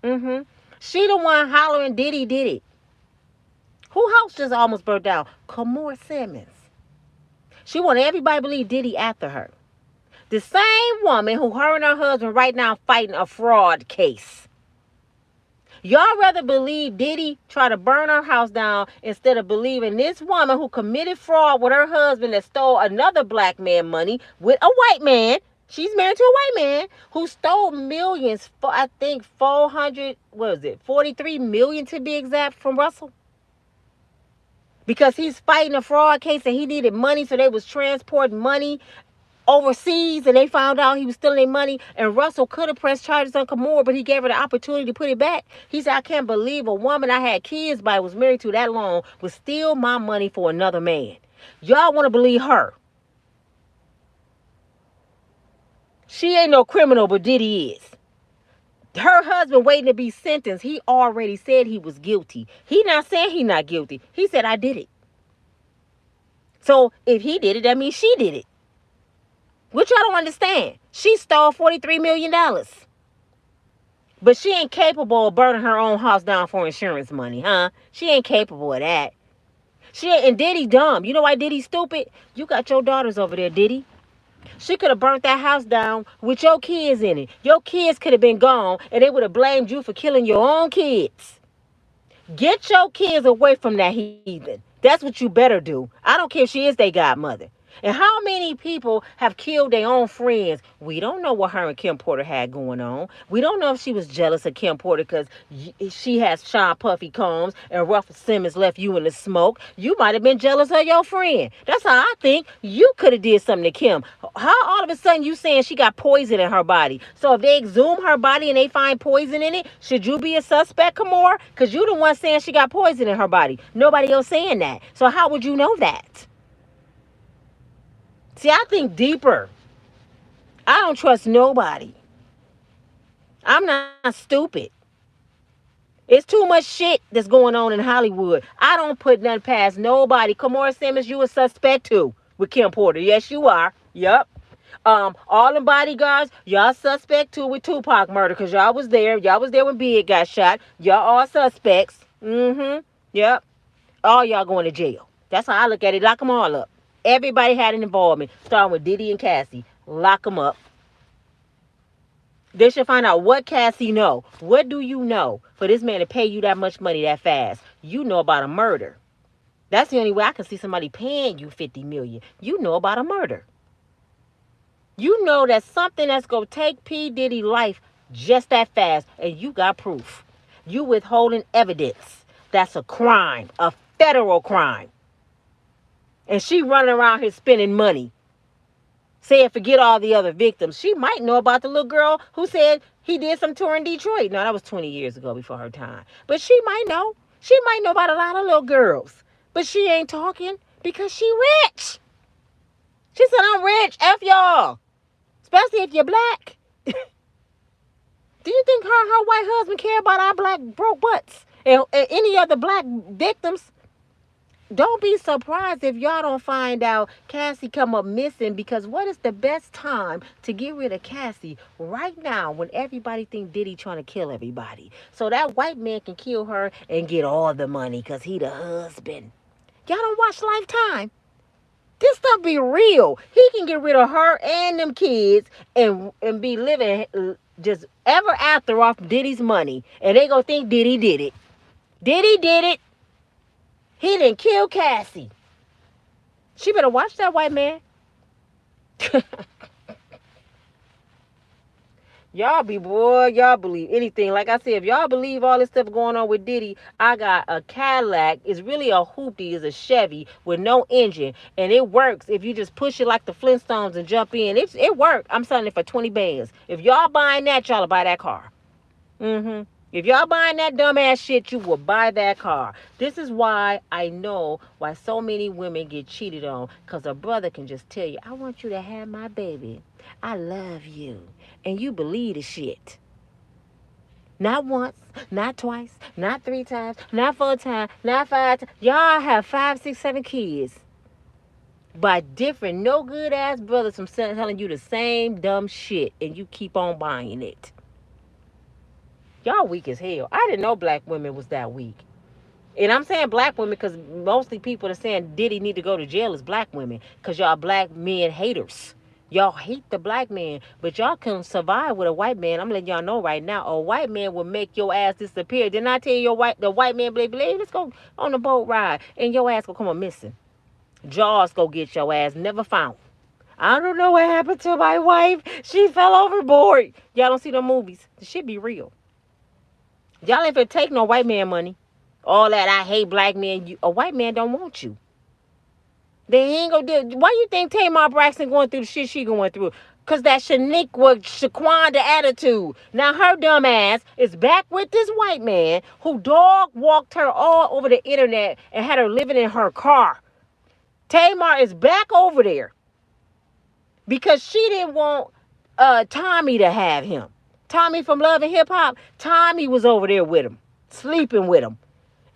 She the one hollering Diddy did it. Who house just almost burnt down? Kamora Simmons. She wanted everybody to believe Diddy after her. The same woman who her and her husband right now fighting a fraud case. Y'all rather believe Diddy try to burn her house down instead of believing this woman who committed fraud with her husband that stole another black man money with a white man. She's married to a white man who stole millions for, I think, 43 million to be exact, from Russell. Because he's fighting a fraud case and he needed money, so they was transporting money overseas, and they found out he was stealing their money, and Russell could have pressed charges on Kamora, but he gave her the opportunity to put it back. He said, I can't believe a woman I had kids by, was married to that long, would steal my money for another man. Y'all want to believe her. She ain't no criminal, but Diddy is. Her husband waiting to be sentenced, he already said he was guilty. He not saying he not guilty. He said, I did it. So if he did it, that means she did it. Which I don't understand. She stole $43 million. But she ain't capable of burning her own house down for insurance money, huh? She ain't capable of that. And Diddy dumb. You know why Diddy stupid? You got your daughters over there, Diddy. She could have burnt that house down with your kids in it. Your kids could have been gone, and they would have blamed you for killing your own kids. Get your kids away from that heathen. That's what you better do. I don't care if she is their godmother. And how many people have killed their own friends? We don't know what her and Kim Porter had going on. We don't know if she was jealous of Kim Porter because she has Sean Puffy Combs and Russell Simmons left you in the smoke. You might have been jealous of your friend. That's how I think. You could have did something to Kim. How all of a sudden you saying she got poison in her body? So if they exhume her body and they find poison in it, should you be a suspect, Kamora? Because you the one saying she got poison in her body. Nobody else saying that. So how would you know that? See, I think deeper. I don't trust nobody. I'm not stupid. It's too much shit that's going on in Hollywood. I don't put nothing past nobody. Kamora Simmons, you a suspect too with Kim Porter. Yes, you are. Yep. All them bodyguards, y'all suspect too with Tupac murder because y'all was there. Y'all was there when Big got shot. Y'all all suspects. Yep. All y'all going to jail. That's how I look at it. Lock them all up. Everybody had an involvement, starting with Diddy and Cassie. Lock them up. They should find out what Cassie know. What do you know for this man to pay you that much money that fast? You know about a murder. That's the only way I can see somebody paying you $50 million. You know about a murder. You know that something that's going to take P. Diddy life just that fast, and you got proof. You withholding evidence. That's a crime, a federal crime. And she running around here spending money, saying forget all the other victims. She might know about the little girl who said he did some tour in Detroit. No, that was 20 years ago before her time. But she might know. She might know about a lot of little girls. But she ain't talking because she rich. She said, I'm rich. F y'all. Especially if you're black. Do you think her white husband care about our black broke butts? And any other black victims? Don't be surprised if y'all don't find out Cassie come up missing, because what is the best time to get rid of Cassie? Right now, when everybody think Diddy trying to kill everybody. So that white man can kill her and get all the money because he the husband. Y'all don't watch Lifetime. This stuff be real. He can get rid of her and them kids and be living just ever after off Diddy's money. And they gonna think Diddy did it. Diddy did it. He didn't kill Cassie. She better watch that white man. Y'all believe anything. Like I said, if y'all believe all this stuff going on with Diddy, I got a Cadillac. It's really a hoopty. It's a Chevy with no engine. And it works if you just push it like the Flintstones and jump in. It worked. I'm selling it for 20 bands. If y'all buying that, y'all will buy that car. If y'all buying that dumbass shit, you will buy that car. This is why I know why so many women get cheated on. Because a brother can just tell you, I want you to have my baby. I love you. And you believe the shit. Not once, not twice, not 3 times, not 4 times, not 5 times. Y'all have 5, 6, 7 kids by different no good ass brothers from telling you the same dumb shit. And you keep on buying it. Y'all weak as hell. I didn't know black women was that weak. And I'm saying black women because mostly people are saying Diddy need to go to jail is black women. Because y'all black men haters. Y'all hate the black man. But y'all can survive with a white man. I'm letting y'all know right now. A white man will make your ass disappear. Didn't I tell you the white man, blah, let's go on a boat ride. And your ass will come on missing. Jaws go get your ass. Never found. I don't know what happened to my wife. She fell overboard. Y'all don't see the movies. The shit be real. Y'all ain't finna take no white man money. All that I hate black men. A white man don't want you. They ain't gonna do. Why you think Tamar Braxton going through the shit she going through? Cause that Shaniqua Shaquanda attitude. Now her dumb ass is back with this white man who dog walked her all over the internet and had her living in her car. Tamar is back over there because she didn't want Tommy to have him. Tommy from Love and Hip Hop, Tommy was over there with him, sleeping with him.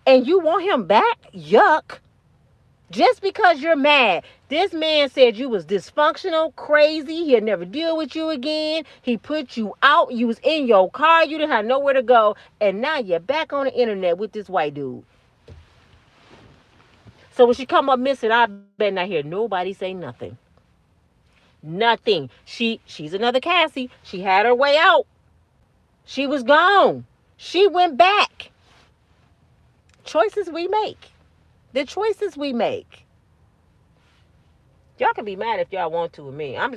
And you want him back? Yuck. Just because you're mad. This man said you was dysfunctional, crazy. He'll never deal with you again. He put you out. You was in your car. You didn't have nowhere to go. And now you're back on the internet with this white dude. So when she come up missing, I bet not hear nobody say nothing. Nothing. She's another Cassie. She had her way out. She was gone. She went back. Choices we make. The choices we make. Y'all can be mad if y'all want to with me. I'm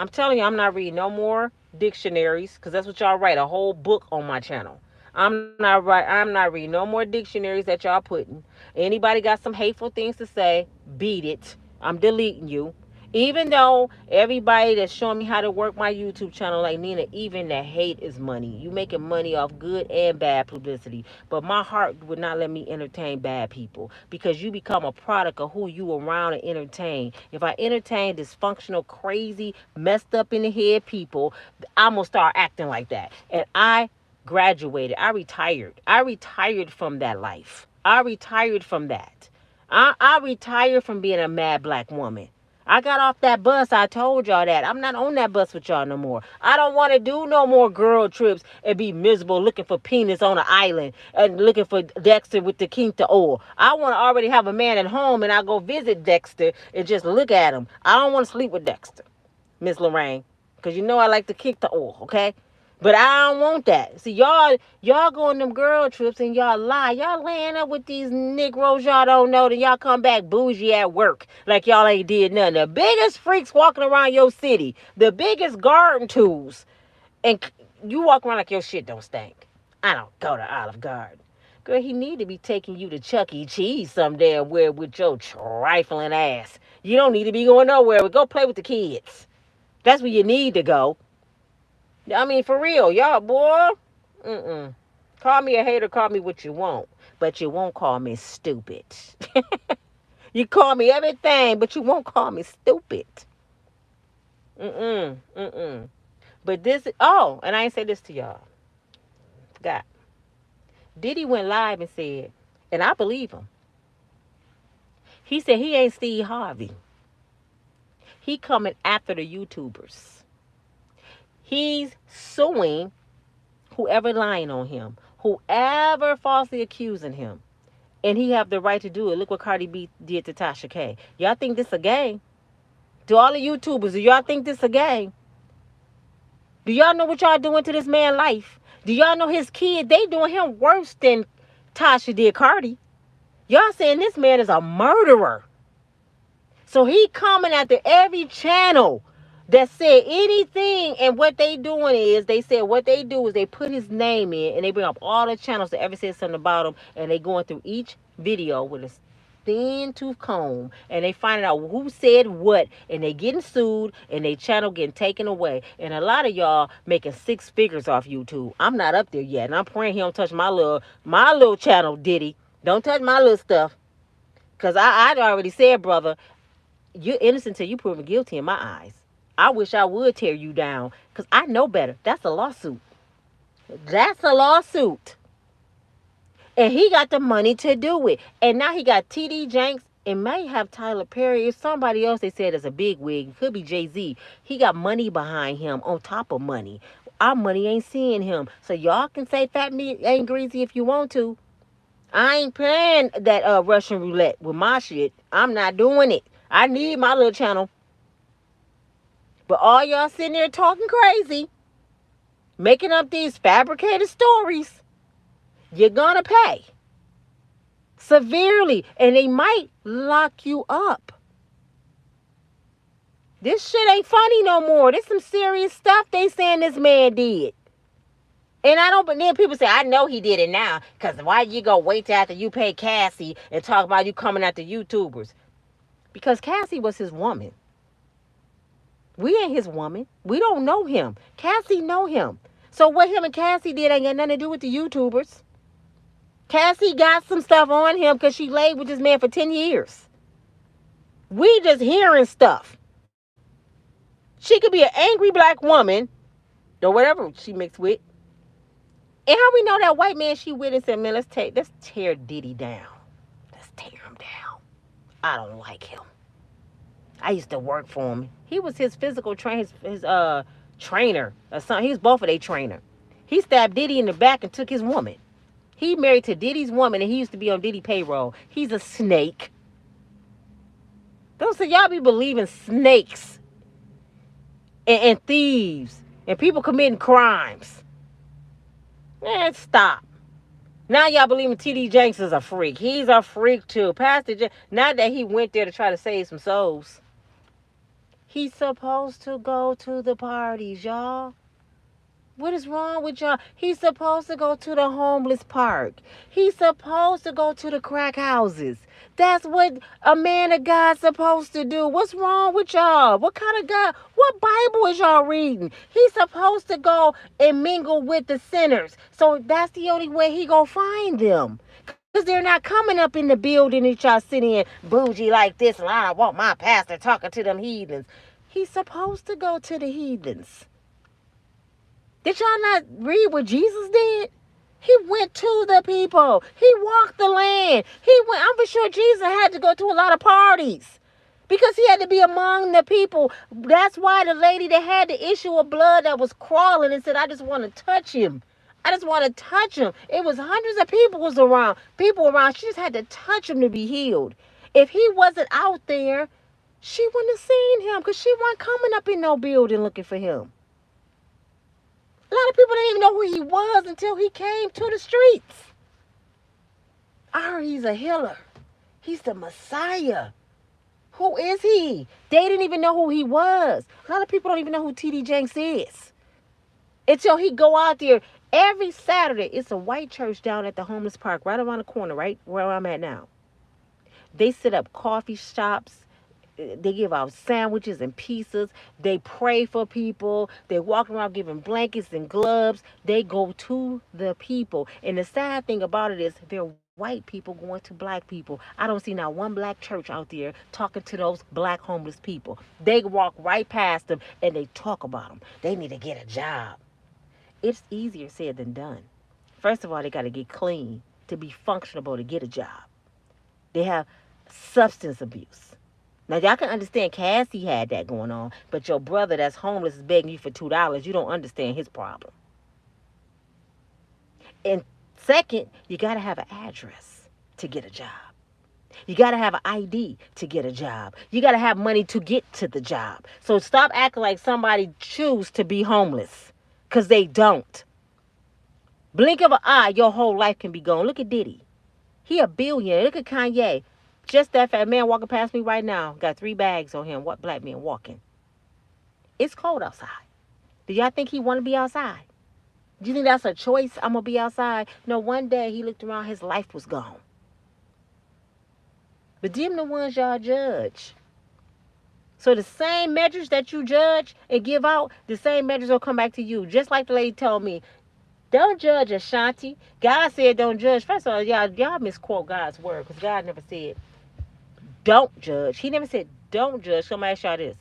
telling you, I'm not reading no more dictionaries because that's what y'all write, a whole book on my channel. I'm not reading no more dictionaries that y'all putting. Anybody got some hateful things to say, beat it. I'm deleting you. Even though everybody that's showing me how to work my YouTube channel, like Nina, even the hate is money. You making money off good and bad publicity. But my heart would not let me entertain bad people because you become a product of who you around and entertain. If I entertain dysfunctional, crazy, messed up in the head people, I'm going to start acting like that. And I graduated. I retired. I retired from that life. I retired from that. I retired from being a mad black woman. I got off that bus. I told y'all that. I'm not on that bus with y'all no more. I don't want to do no more girl trips and be miserable looking for penis on an island and looking for Dexter with the quinta oil. I want to already have a man at home and I go visit Dexter and just look at him. I don't want to sleep with Dexter, Miss Lorraine, because you know I like to kick the oil, okay? But I don't want that. See, y'all go on them girl trips and y'all lie. Y'all laying up with these Negroes y'all don't know. Then y'all come back bougie at work like y'all ain't did nothing. The biggest freaks walking around your city. The biggest garden tools. And you walk around like your shit don't stink. I don't go to Olive Garden. Girl, he need to be taking you to Chuck E. Cheese some damn where with your trifling ass. You don't need to be going nowhere. Go play with the kids. That's where you need to go. I mean, for real, y'all, boy. Call me a hater, call me what you want. But you won't call me stupid. You call me everything, but you won't call me stupid. But this, and I ain't say this to y'all. Forgot. Diddy went live and said, and I believe him. He said he ain't Steve Harvey. He coming after the YouTubers. He's suing whoever lying on him, whoever falsely accusing him. And he have the right to do it. Look what Cardi B did to Tasha K. Y'all think this a game? To all the YouTubers, do y'all think this a game? Do y'all know what y'all doing to this man's life? Do y'all know his kid? They doing him worse than Tasha did Cardi. Y'all saying this man is a murderer. So he coming after every channel that said anything. And what they doing is, they said what they do is they put his name in and they bring up all the channels that ever said something about him, and they going through each video with a thin tooth comb, and they find out who said what, and they getting sued, and they channel getting taken away. And a lot of y'all making 6 figures off YouTube. I'm not up there yet, and I'm praying he don't touch my little channel. Diddy, don't touch my little stuff, cause I already said, brother, you're innocent till you proven guilty in my eyes. I wish I would tear you down, because I know better. That's a lawsuit. That's a lawsuit. And he got the money to do it. And now he got TD Jenks and may have Tyler Perry or somebody else they said is a big wig. It could be Jay-Z. He got money behind him on top of money. Our money ain't seeing him. So y'all can say fat meat ain't greasy if you want to. I ain't playing that Russian roulette with my shit. I'm not doing it. I need my little channel. But all y'all sitting there talking crazy, making up these fabricated stories, you're gonna pay severely, and they might lock you up. This shit ain't funny no more. This some serious stuff they saying this man did. And I don't, but then people say, I know he did it now, because why you go wait till after you pay Cassie and talk about you coming after YouTubers? Because Cassie was his woman. We ain't his woman. We don't know him. Cassie know him. So what him and Cassie did ain't got nothing to do with the YouTubers. Cassie got some stuff on him because she laid with this man for 10 years. We just hearing stuff. She could be an angry black woman, or whatever she mixed with. And how we know that white man she with and said, man, let's tear Diddy down. Let's tear him down. I don't like him. I used to work for him. He was his physical trainer, his trainer or something. He was both of their trainer. He stabbed Diddy in the back and took his woman. He married to Diddy's woman, and he used to be on Diddy payroll. He's a snake. Don't say y'all be believing snakes and thieves and people committing crimes. Man, stop. Now y'all believing TD Jenks is a freak. He's a freak too. Pastor Jenks, not that he went there to try to save some souls. He's supposed to go to the parties, y'all. What is wrong with y'all? He's supposed to go to the homeless park. He's supposed to go to the crack houses. That's what a man of God's supposed to do. What's wrong with y'all? What kind of God? What Bible is y'all reading? He's supposed to go and mingle with the sinners. So that's the only way he gonna find them. Because they're not coming up in the building that y'all sitting in bougie like this. And I don't want my pastor talking to them heathens. He's supposed to go to the heathens. Did y'all not read what Jesus did? He went to the people. He walked the land. I'm for sure Jesus had to go to a lot of parties because he had to be among the people. That's why the lady that had the issue of blood that was crawling and said, I just want to touch him. I just want to touch him. It was hundreds of people around. She just had to touch him to be healed. If he wasn't out there, she wouldn't have seen him because she wasn't coming up in no building looking for him. A lot of people didn't even know who he was until he came to the streets. I heard he's a healer. He's the Messiah. Who is he? They didn't even know who he was. A lot of people don't even know who TD Jenks is. Until he go out there every Saturday. It's a white church down at the homeless park right around the corner, right where I'm at now. They set up coffee shops. They give out sandwiches and pizzas. They pray for people. They walk around giving blankets and gloves. They go to the people. And the sad thing about it is they're white people going to black people. I don't see not one black church out there talking to those black homeless people. They walk right past them and they talk about them. They need to get a job. It's easier said than done. First of all, they got to get clean to be functionable to get a job. They have substance abuse. Now, y'all can understand Cassie had that going on, but your brother that's homeless is begging you for $2. You don't understand his problem. And second, you got to have an address to get a job. You got to have an ID to get a job. You got to have money to get to the job. So stop acting like somebody choose to be homeless, because they don't. Blink of an eye, your whole life can be gone. Look at Diddy. He a billionaire. Look at Kanye. Just that fat man walking past me right now got 3 bags on him. What black man walking? It's cold outside. Do y'all think he want to be outside? Do you think that's a choice? I'm going to be outside. No, one day he looked around, his life was gone. But them the ones y'all judge. So the same measures that you judge and give out, the same measures will come back to you. Just like the lady told me, don't judge Ashanti. God said don't judge. First of all, y'all misquote God's word because God never said don't judge. He never said don't judge. So I'm going to ask y'all this.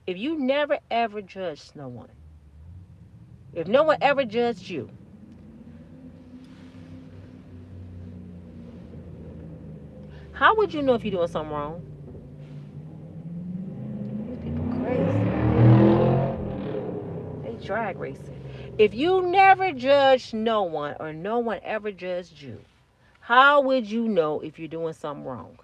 If you never ever judged no one, if no one ever judged you, how would you know if you're doing something wrong? These people crazy. They drag racing. If you never judged no one or no one ever judged you, how would you know if you're doing something wrong?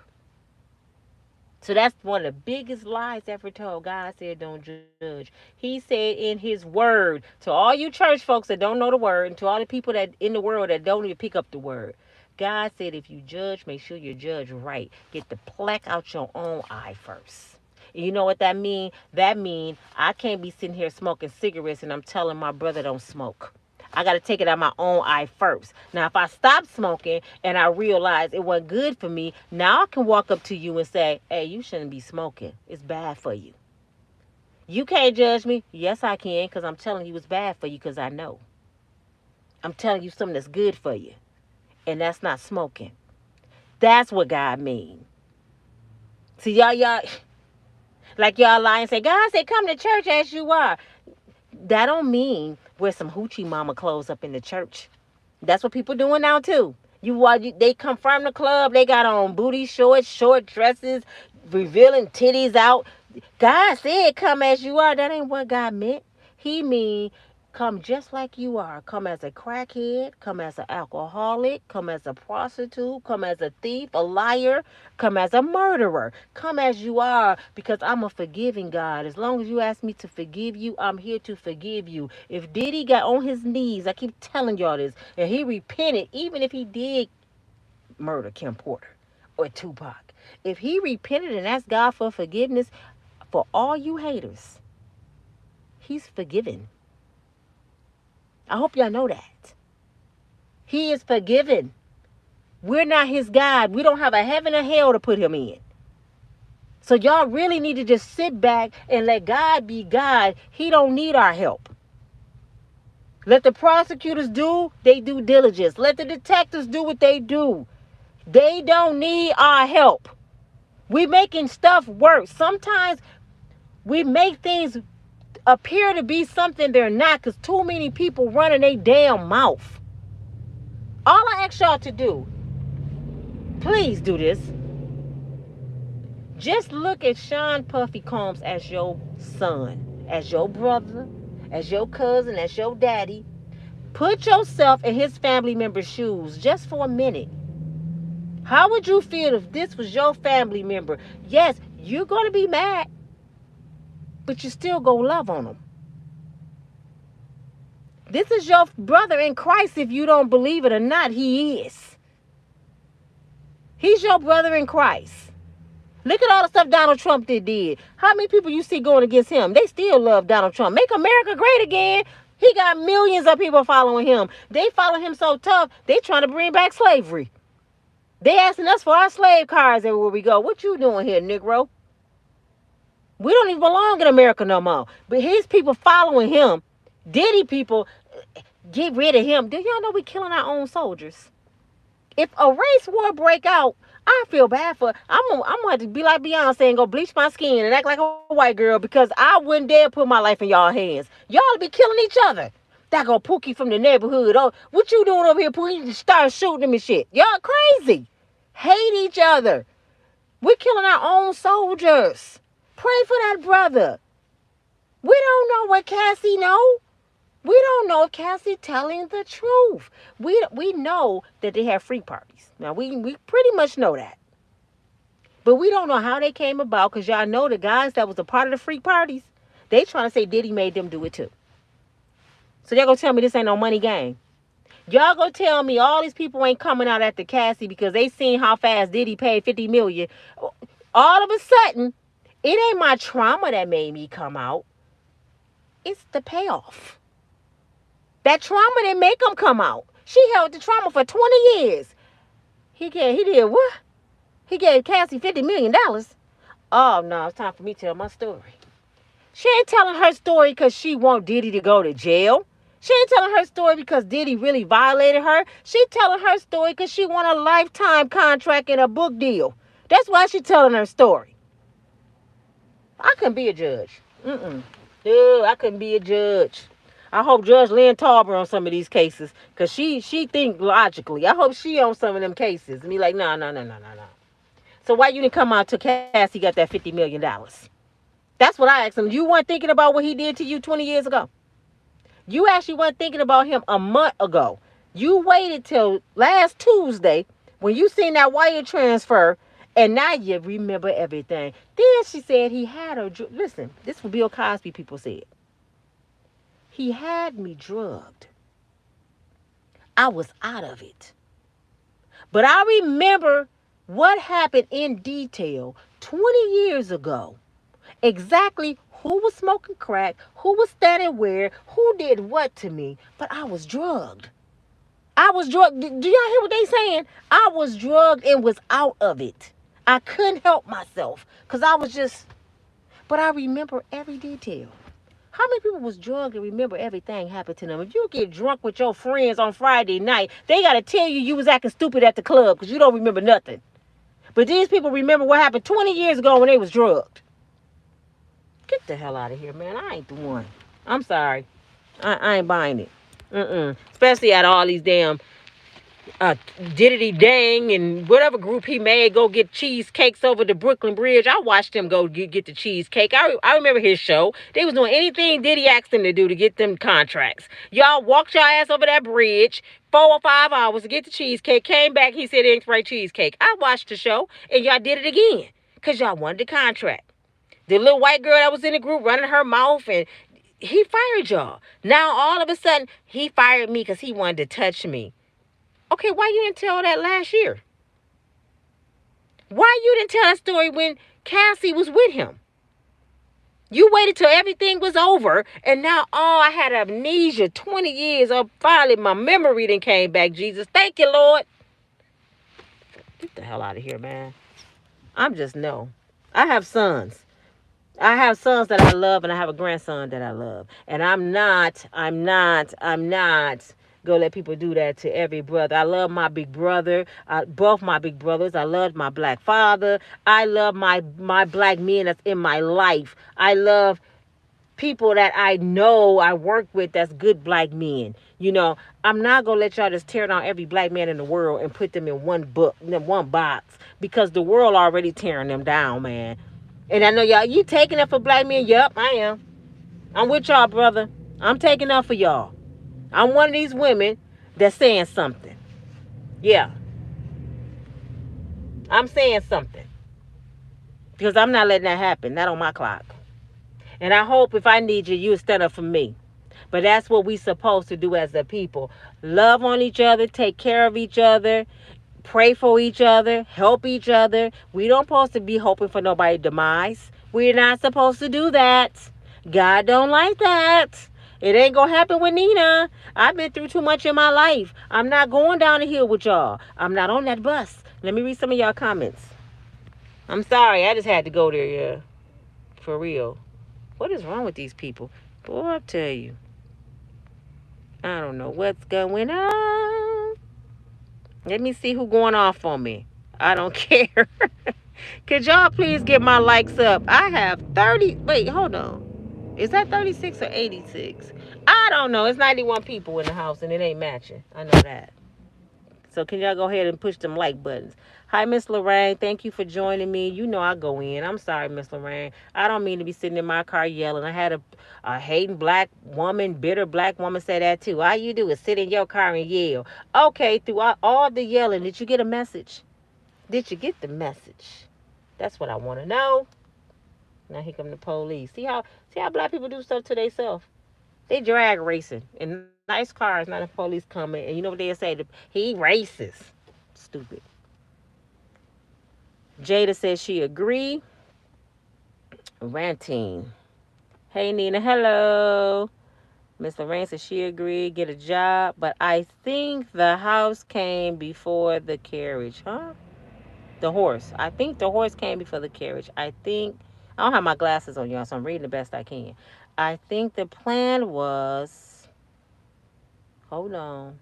So that's one of the biggest lies ever told. God said don't judge. He said in his word to all you church folks that don't know the word and to all the people that in the world that don't even pick up the word. God said if you judge, make sure you judge right. Get the plaque out your own eye first. And you know what that mean? That mean I can't be sitting here smoking cigarettes and I'm telling my brother don't smoke. I got to take it out my own eye first. Now, if I stop smoking and I realize it wasn't good for me, now I can walk up to you and say, hey, you shouldn't be smoking. It's bad for you. You can't judge me. Yes, I can, because I'm telling you it's bad for you because I know. I'm telling you something that's good for you, and that's not smoking. That's what God mean. See, y'all, like y'all lie and say, God said come to church as you are. That don't mean wear some hoochie mama clothes up in the church. That's what people doing now too. They come from the club, they got on booty shorts, short dresses, revealing titties out. God said come as you are. That ain't what God meant. He mean come just like you are. Come as a crackhead, come as an alcoholic, come as a prostitute, come as a thief, a liar, come as a murderer. Come as you are because I'm a forgiving God. As long as you ask me to forgive you, I'm here to forgive you. If Diddy got on his knees, I keep telling y'all this, and he repented, even if he did murder Kim Porter or Tupac, if he repented and asked God for forgiveness for all you haters, he's forgiven. I hope y'all know that. He is forgiven. We're not his God. We don't have a heaven or hell to put him in. So y'all really need to just sit back and let God be God. He don't need our help. Let the prosecutors do their due diligence. Let the detectives do what they do. They don't need our help. We making stuff work. Sometimes we make things appear to be something they're not because too many people running their damn mouth. All I ask y'all to do, please do this. Just look at Sean Puffy Combs as your son, as your brother, as your cousin, as your daddy. Put yourself in his family member's shoes just for a minute. How would you feel if this was your family member? Yes, you're going to be mad, but you still go love on him. This is your brother in Christ if you don't believe it or not. He is. He's your brother in Christ. Look at all the stuff Donald Trump did. How many people you see going against him? They still love Donald Trump. Make America great again. He got millions of people following him. They follow him so tough, they trying to bring back slavery. They asking us for our slave cars everywhere we go. What you doing here, Negro? We don't even belong in America no more. But his people following him. Diddy people, get rid of him. Do y'all know we killing our own soldiers? If a race war break out, I feel bad for. I'm gonna have to be like Beyonce and go bleach my skin and act like a white girl because I wouldn't dare put my life in y'all hands. Y'all be killing each other. That go Pookie from the neighborhood. Oh, what you doing over here, Pookie? You start shooting them and shit. Y'all crazy. Hate each other. We're killing our own soldiers. Pray for that brother. We don't know what Cassie know. We don't know if Cassie telling the truth. We know that they have free parties. Now, we pretty much know that. But we don't know how they came about because y'all know the guys that was a part of the free parties, they trying to say Diddy made them do it too. So y'all gonna tell me this ain't no money game. Y'all gonna tell me all these people ain't coming out after Cassie because they seen how fast Diddy paid $50 million. All of a sudden, it ain't my trauma that made me come out. It's the payoff. That trauma didn't make him come out. She held the trauma for 20 years. He did what? He gave Cassie $50 million. Oh, no, it's time for me to tell my story. She ain't telling her story because she want Diddy to go to jail. She ain't telling her story because Diddy really violated her. She telling her story because she want a lifetime contract and a book deal. That's why she telling her story. I couldn't be a judge. Dude, I couldn't be a judge. I hope Judge Lynn Tarver on some of these cases, because she think logically. I hope she on some of them cases. And be like, no. So why you didn't come out to Cassie got that $50 million? That's what I asked him. You weren't thinking about what he did to you 20 years ago. You actually weren't thinking about him a month ago. You waited till last Tuesday when you seen that wire transfer, and now you remember everything. Then she said he had her. Listen, this is what Bill Cosby people said. He had me drugged. I was out of it. But I remember what happened in detail 20 years ago. Exactly who was smoking crack, who was standing where, who did what to me. But I was drugged. I was drugged. Do y'all hear what they saying? I was drugged and was out of it. I couldn't help myself because I was just, but I remember every detail. How many people was drugged and remember everything happened to them? If you get drunk with your friends on Friday night, they got to tell you was acting stupid at the club because you don't remember nothing. But these people remember what happened 20 years ago when they was drugged. Get the hell out of here, man. I ain't the one. I'm sorry. I ain't buying it. Especially out of all these damn Diddy Dang and whatever group he made go get cheesecakes over the Brooklyn Bridge. I watched him go get the cheesecake. I remember his show. They was doing anything Diddy asked them to do to get them contracts. Y'all walked your ass over that bridge 4 or 5 hours to get the cheesecake. Came back, he said it ain't right cheesecake. I watched the show and y'all did it again because y'all wanted the contract. The little white girl that was in the group running her mouth, and he fired y'all. Now all of a sudden he fired me because he wanted to touch me. Okay, why you didn't tell that last year? Why you didn't tell that story when Cassie was with him? You waited till everything was over, and now, I had amnesia 20 years. Finally, my memory then came back, Jesus. Thank you, Lord. Get the hell out of here, man. I'm just, no. I have sons. I have sons that I love, and I have a grandson that I love. And I'm not gonna let people do that to every brother. I love my big brother, both my big brothers. I love my black father. I love my black men that's in my life. I love people that I know I work with that's good black men. You know, I'm not gonna let y'all just tear down every black man in the world and put them in one box, because the world already tearing them down, man. And I know y'all, you taking up for black men? Yup, I am. I'm with y'all, brother. I'm taking up for y'all. I'm one of these women that's saying something. Yeah. I'm saying something. Because I'm not letting that happen. Not on my clock. And I hope if I need you, you'll stand up for me. But that's what we supposed to do as a people. Love on each other. Take care of each other. Pray for each other. Help each other. We don't supposed to be hoping for nobody's demise. We're not supposed to do that. God don't like that. It ain't gonna happen with Nina. I've been through too much in my life. I'm not going down the hill with y'all. I'm not on that bus. Let me read some of y'all comments. I'm sorry. I just had to go there, yeah. For real. What is wrong with these people? Boy, I'll tell you. I don't know what's going on. Let me see who going off on me. I don't care. Could y'all please get my likes up? I have 30. Wait, hold on. Is that 36 or 86? I don't know. It's 91 people in the house and it ain't matching. I know that. So can y'all go ahead and push them like buttons. Hi, Miss Lorraine. Thank you for joining me. You know I go in. I'm sorry, Miss Lorraine. I don't mean to be sitting in my car yelling. I had a hating black woman, bitter black woman say that too. All you do is sit in your car and yell. Okay, throughout all the yelling, did you get a message? Did you get the message? That's what I want to know. Now here come the police. See how black people do stuff to themselves? They drag racing in nice cars. Now the police coming, and you know what they say? He racist. Stupid. Jada says she agree. Ranting. Hey, Nina. Hello. Miss Lorraine says she agreed, get a job, but I think the house came before the carriage. Huh? The horse. I think the horse came before the carriage. I don't have my glasses on, y'all, so I'm reading the best I can. I think the plan was, hold on,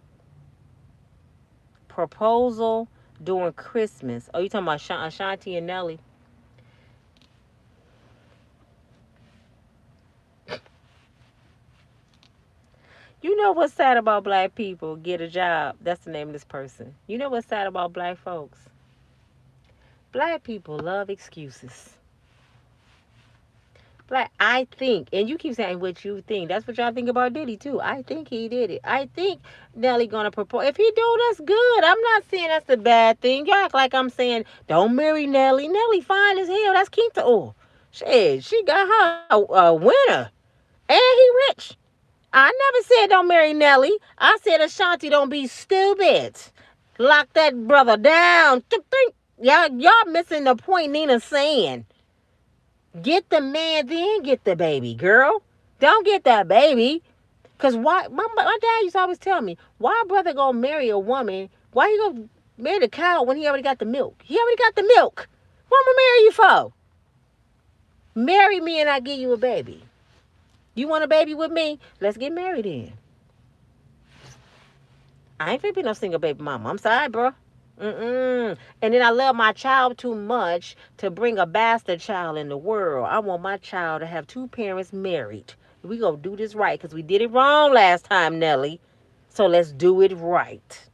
proposal during Christmas. Oh, you talking about Ashanti and Nelly? You know what's sad about black people? Get a job. That's the name of this person. You know what's sad about black folks? Black people love excuses. Black, I think, and you keep saying what you think. That's what y'all think about Diddy too. I think he did it. I think Nelly gonna propose. If he do, that's good. I'm not saying that's a bad thing. Y'all act like I'm saying don't marry Nelly. Nelly fine as hell. That's Keita. Oh, shit, she got her a winner, and he rich. I never said don't marry Nelly. I said Ashanti don't be stupid. Lock that brother down. Y'all missing the point Nina's saying. Get the man, then get the baby, girl. Don't get that baby. Cause why? My dad used to always tell me, why a brother gonna marry a woman? Why you gonna marry the cow when he already got the milk? He already got the milk. What am I marry you for? Marry me and I give you a baby. You want a baby with me? Let's get married then. I ain't finna be no single baby mama. I'm sorry, bro. Mm-mm. And then I love my child too much to bring a bastard child in the world. I want my child to have two parents married. We gonna do this right because we did it wrong last time, Nelly. So let's do it right.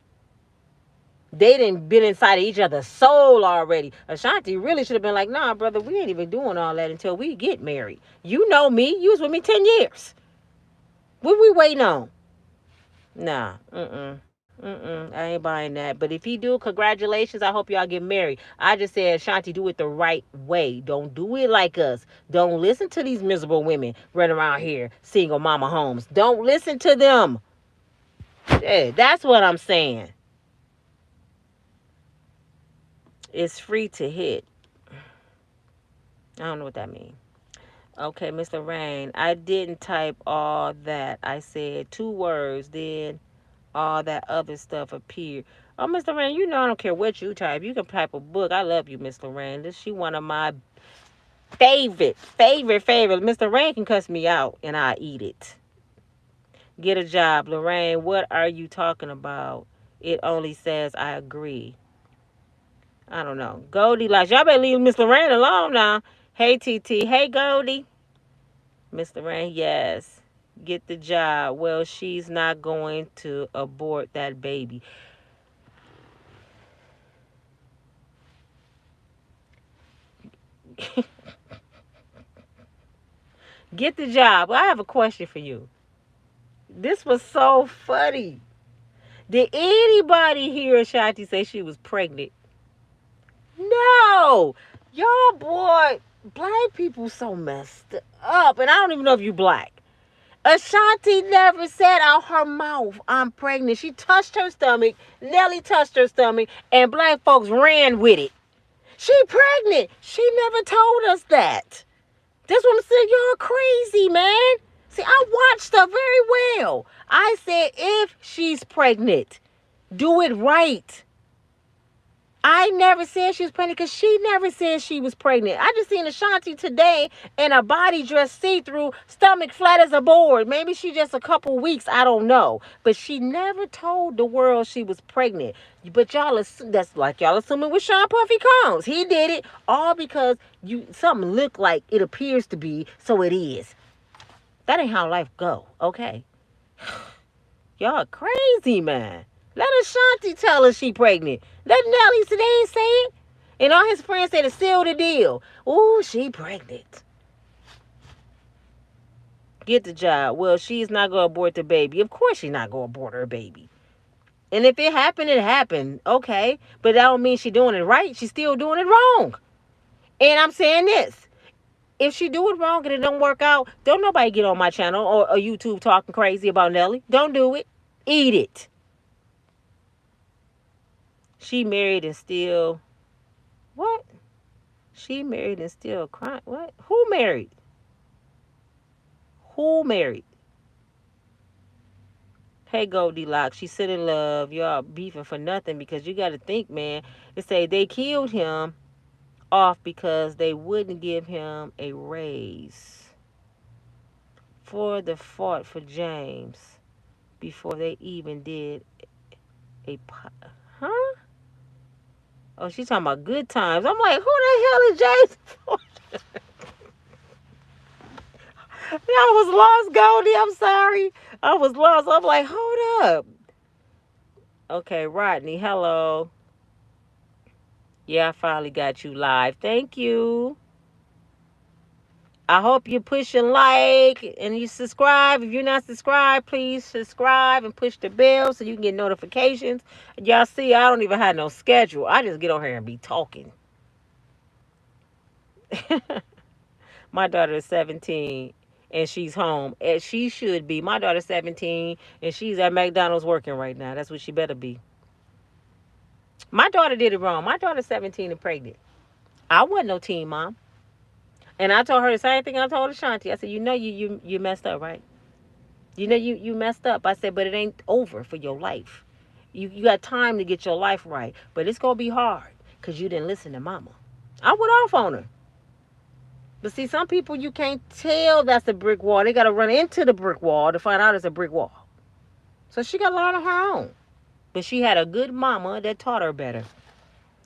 They didn't been inside of each other's soul already. Ashanti really should have been like, nah, brother, we ain't even doing all that until we get married. You know me. You was with me 10 years. What we waiting on? Nah. Mm-mm. Mm-mm, I ain't buying that. But if he do, congratulations. I hope y'all get married. I just said, Shanti, do it the right way. Don't do it like us. Don't listen to these miserable women running around here, single mama homes. Don't listen to them. Yeah, that's what I'm saying. It's free to hit. I don't know what that means. Okay, Mr. Rain. I didn't type all that. I said two words, then all that other stuff appeared. Oh, Miss Lorraine, you know I don't care what you type. You can type a book. I love you, Miss Lorraine. This she one of my favorite. Miss Lorraine can cuss me out and I eat it. Get a job, Lorraine. What are you talking about? It only says I agree. I don't know. Goldie likes y'all better leave Miss Lorraine alone now. Hey TT. Hey Goldie. Miss Lorraine, yes. Get the job. Well, she's not going to abort that baby. Get the job. I have a question for you. This was so funny. Did anybody hear Ashanti say she was pregnant? No. Y'all, boy, black people so messed up. And I don't even know if you black. Ashanti never said out her mouth, I'm pregnant. She touched her stomach. Nelly touched her stomach. And black folks ran with it. She pregnant. She never told us that. That's what I'm saying. Y'all crazy, man. See, I watched her very well. I said, if she's pregnant, do it right. I never said she was pregnant because she never said she was pregnant. I just seen Ashanti today in a body dress see-through, stomach flat as a board. Maybe she just a couple weeks, I don't know. But she never told the world she was pregnant. But y'all, that's like y'all assuming with Sean Puffy Combs. He did it all because something looked like it appears to be, so it is. That ain't how life go, okay? Y'all crazy, man. Let Ashanti tell her she pregnant. Let Nelly say they ain't say it. And all his friends say to seal the deal. Ooh, she pregnant. Get the job. Well, she's not going to abort the baby. Of course she's not going to abort her baby. And if it happened, it happened. Okay. But that don't mean she's doing it right. She's still doing it wrong. And I'm saying this. If she do it wrong and it don't work out, don't nobody get on my channel or YouTube talking crazy about Nelly. Don't do it. Eat it. She married and still... What? She married and still crying? What? Who married? Who married? Hey, Goldilocks, she said in love. Y'all beefing for nothing because you got to think, man. They say they killed him off because they wouldn't give him a raise for the fought for James before they even did a huh? Oh, she's talking about good times. I'm like, who the hell is James? I was lost, Goldie. I'm sorry. I was lost. I'm like, hold up. Okay, Rodney, hello. Yeah, I finally got you live. Thank you. I hope you push a like and you subscribe. If you're not subscribed, please subscribe and push the bell so you can get notifications. Y'all see, I don't even have no schedule. I just get on here and be talking. My daughter is 17 and she's home. And she should be. My daughter's 17 and she's at McDonald's working right now. That's what she better be. My daughter did it wrong. My daughter's 17 and pregnant. I wasn't no teen mom. And I told her the same thing I told Ashanti. I said, you know you messed up, right? You know you messed up. I said, but it ain't over for your life. You got time to get your life right. But it's going to be hard because you didn't listen to mama. I went off on her. But see, some people you can't tell that's a brick wall. They got to run into the brick wall to find out it's a brick wall. So she got to learn on her own. But she had a good mama that taught her better.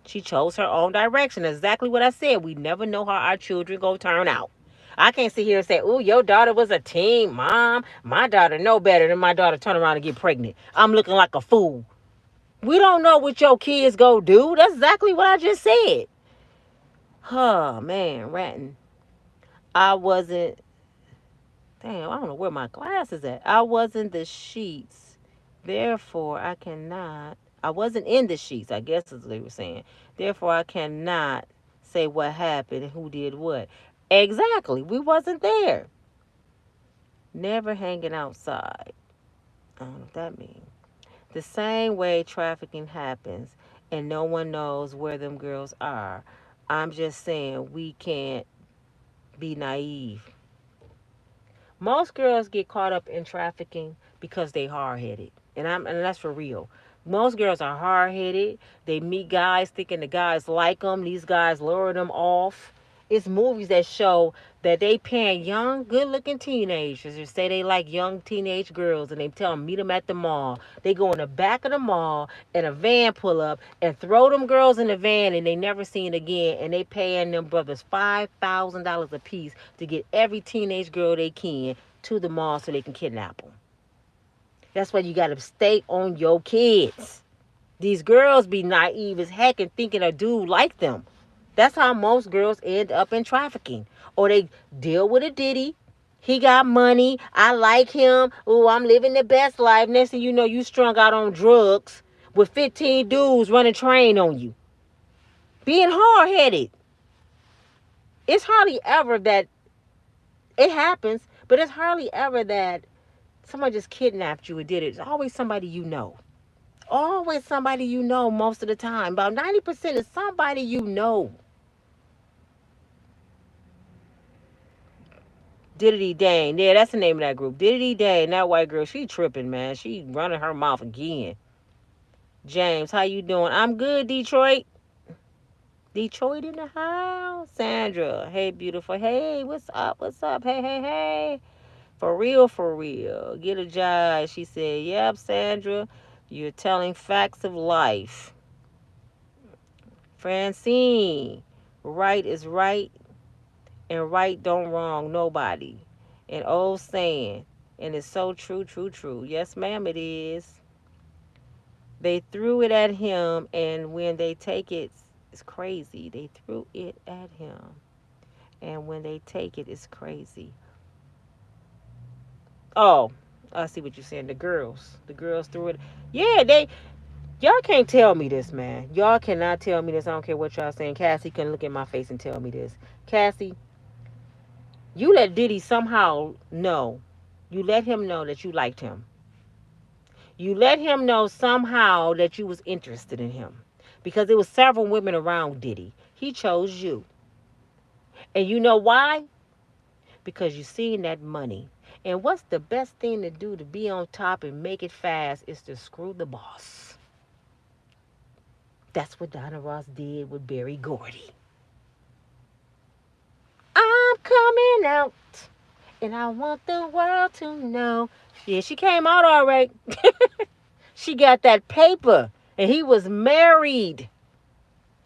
She chose her own direction. Exactly what I said. We never know how our children go turn out. I can't sit here and say, "Oh, your daughter was a teen mom. My daughter know better than my daughter turn around and get pregnant. I'm looking like a fool." We don't know what your kids go do. That's exactly what I just said. Oh, man, ratting. I wasn't, damn, I don't know where my glasses at. I wasn't the sheets. Therefore, I wasn't in the sheets, I guess is what they were saying. Therefore, I cannot say what happened and who did what. Exactly. We wasn't there. Never hanging outside. I don't know what that means. The same way trafficking happens and no one knows where them girls are. I'm just saying we can't be naive. Most girls get caught up in trafficking because they hard-headed. And that's for real. Most girls are hard-headed. They meet guys thinking the guys like them. These guys lure them off. It's movies that show that they paying young, good-looking teenagers or say they like young teenage girls and they tell them meet them at the mall. They go in the back of the mall and a van pull up and throw them girls in the van and they never seen again and they paying them brothers $5,000 a piece to get every teenage girl they can to the mall so they can kidnap them. That's why you got to stay on your kids. These girls be naive as heck and thinking a dude like them. That's how most girls end up in trafficking. Or they deal with a Diddy. He got money. I like him. Oh, I'm living the best life. Next thing you know, you strung out on drugs with 15 dudes running train on you. Being hard-headed. It's hardly ever that it happens, but it's hardly ever that someone just kidnapped you and did it. It's always somebody you know. Always somebody you know most of the time. About 90% is somebody you know. Diddy Dane. Yeah, that's the name of that group. Diddy Dane. That white girl, she tripping, man. She running her mouth again. James, how you doing? I'm good, Detroit. Detroit in the house. Sandra. Hey, beautiful. Hey, what's up? What's up? Hey, hey, hey. For real, for real. Get a job. She said, yep, Sandra. You're telling facts of life. Francine. Right is right. And right don't wrong nobody. An old saying. And it's so true, true, true. Yes, ma'am, it is. They threw it at him, and when they take it, it's crazy. They threw it at him. And when they take it, it's crazy. Oh, I see what you're saying. The girls. The girls threw it. Yeah, y'all can't tell me this, man. Y'all cannot tell me this. I don't care what y'all saying. Cassie couldn't look in my face and tell me this. Cassie, you let Diddy somehow know. You let him know that you liked him. You let him know somehow that you was interested in him. Because there was several women around Diddy. He chose you. And you know why? Because you seen that money. And what's the best thing to do to be on top and make it fast is to screw the boss. That's what Donna Ross did with Berry Gordy. I'm coming out, and I want the world to know. Yeah, she came out all right. She got that paper, and he was married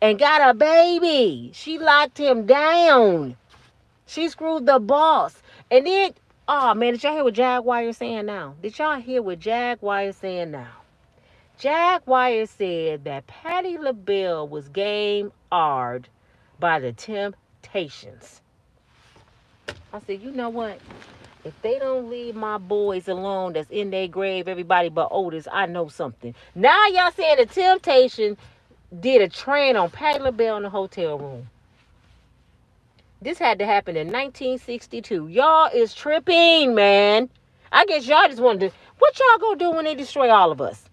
and got a baby. She locked him down. She screwed the boss. And then, oh man, did y'all hear what Jaguar is saying now? Did y'all hear what Jaguar is saying now? Jaguar said that Patti LaBelle was game hard by the Temptations. I said, you know what? If they don't leave my boys alone that's in their grave, everybody but Otis, I know something. Now y'all saying the Temptation did a train on Patti LaBelle in the hotel room. This had to happen in 1962. Y'all is tripping, man. I guess y'all just wanted to. What y'all gonna do when they destroy all of us?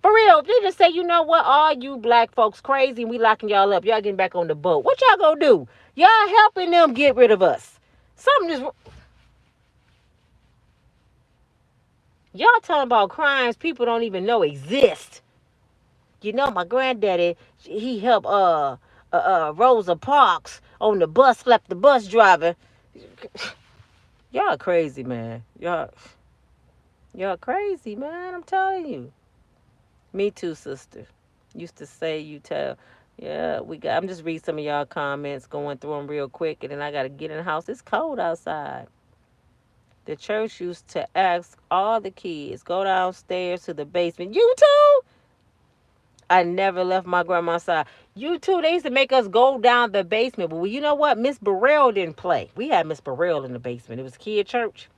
For real, they just say, you know what, all you black folks crazy and we locking y'all up. Y'all getting back on the boat. What y'all gonna do? Y'all helping them get rid of us. Something is. Y'all talking about crimes people don't even know exist. You know, my granddaddy, he helped Rosa Parks on the bus, slept the bus driver. Y'all crazy, man. Y'all crazy, man. I'm telling you. Me too, sister. Used to say, you tell. Yeah, I'm just reading some of y'all comments, going through them real quick, and then I gotta get in the house. It's cold outside. The church used to ask all the kids, go downstairs to the basement. You too? I never left my grandma's side. You too, they used to make us go down the basement. But you know what? Miss Burrell didn't play. We had Miss Burrell in the basement. It was kid church.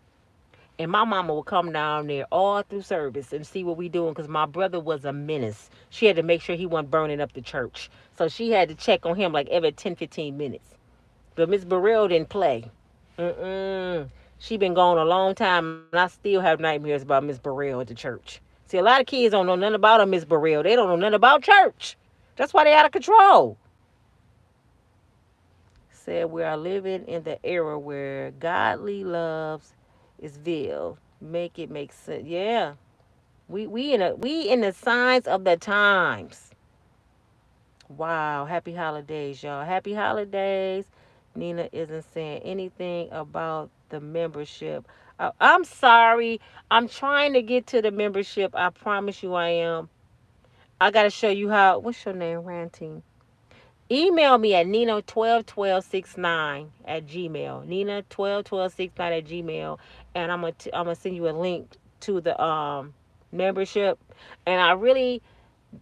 And my mama would come down there all through service and see what we doing because my brother was a menace. She had to make sure he wasn't burning up the church. So she had to check on him like every 10, 15 minutes. But Miss Burrell didn't play. She been gone a long time, and I still have nightmares about Miss Burrell at the church. See, a lot of kids don't know nothing about a Miss Burrell. They don't know nothing about church. That's why they out of control. Said we are living in the era where godly loves is veiled. Make it make sense. Yeah. We in the signs of the times. Wow. Happy holidays, y'all. Happy holidays. Nina isn't saying anything about the membership. I'm sorry. I'm trying to get to the membership. I promise you I am. I got to show you how. What's your name, Ranting? Email me at Nina121269 at Gmail. Nina121269 at Gmail. And I'm gonna send you a link to the membership. And I really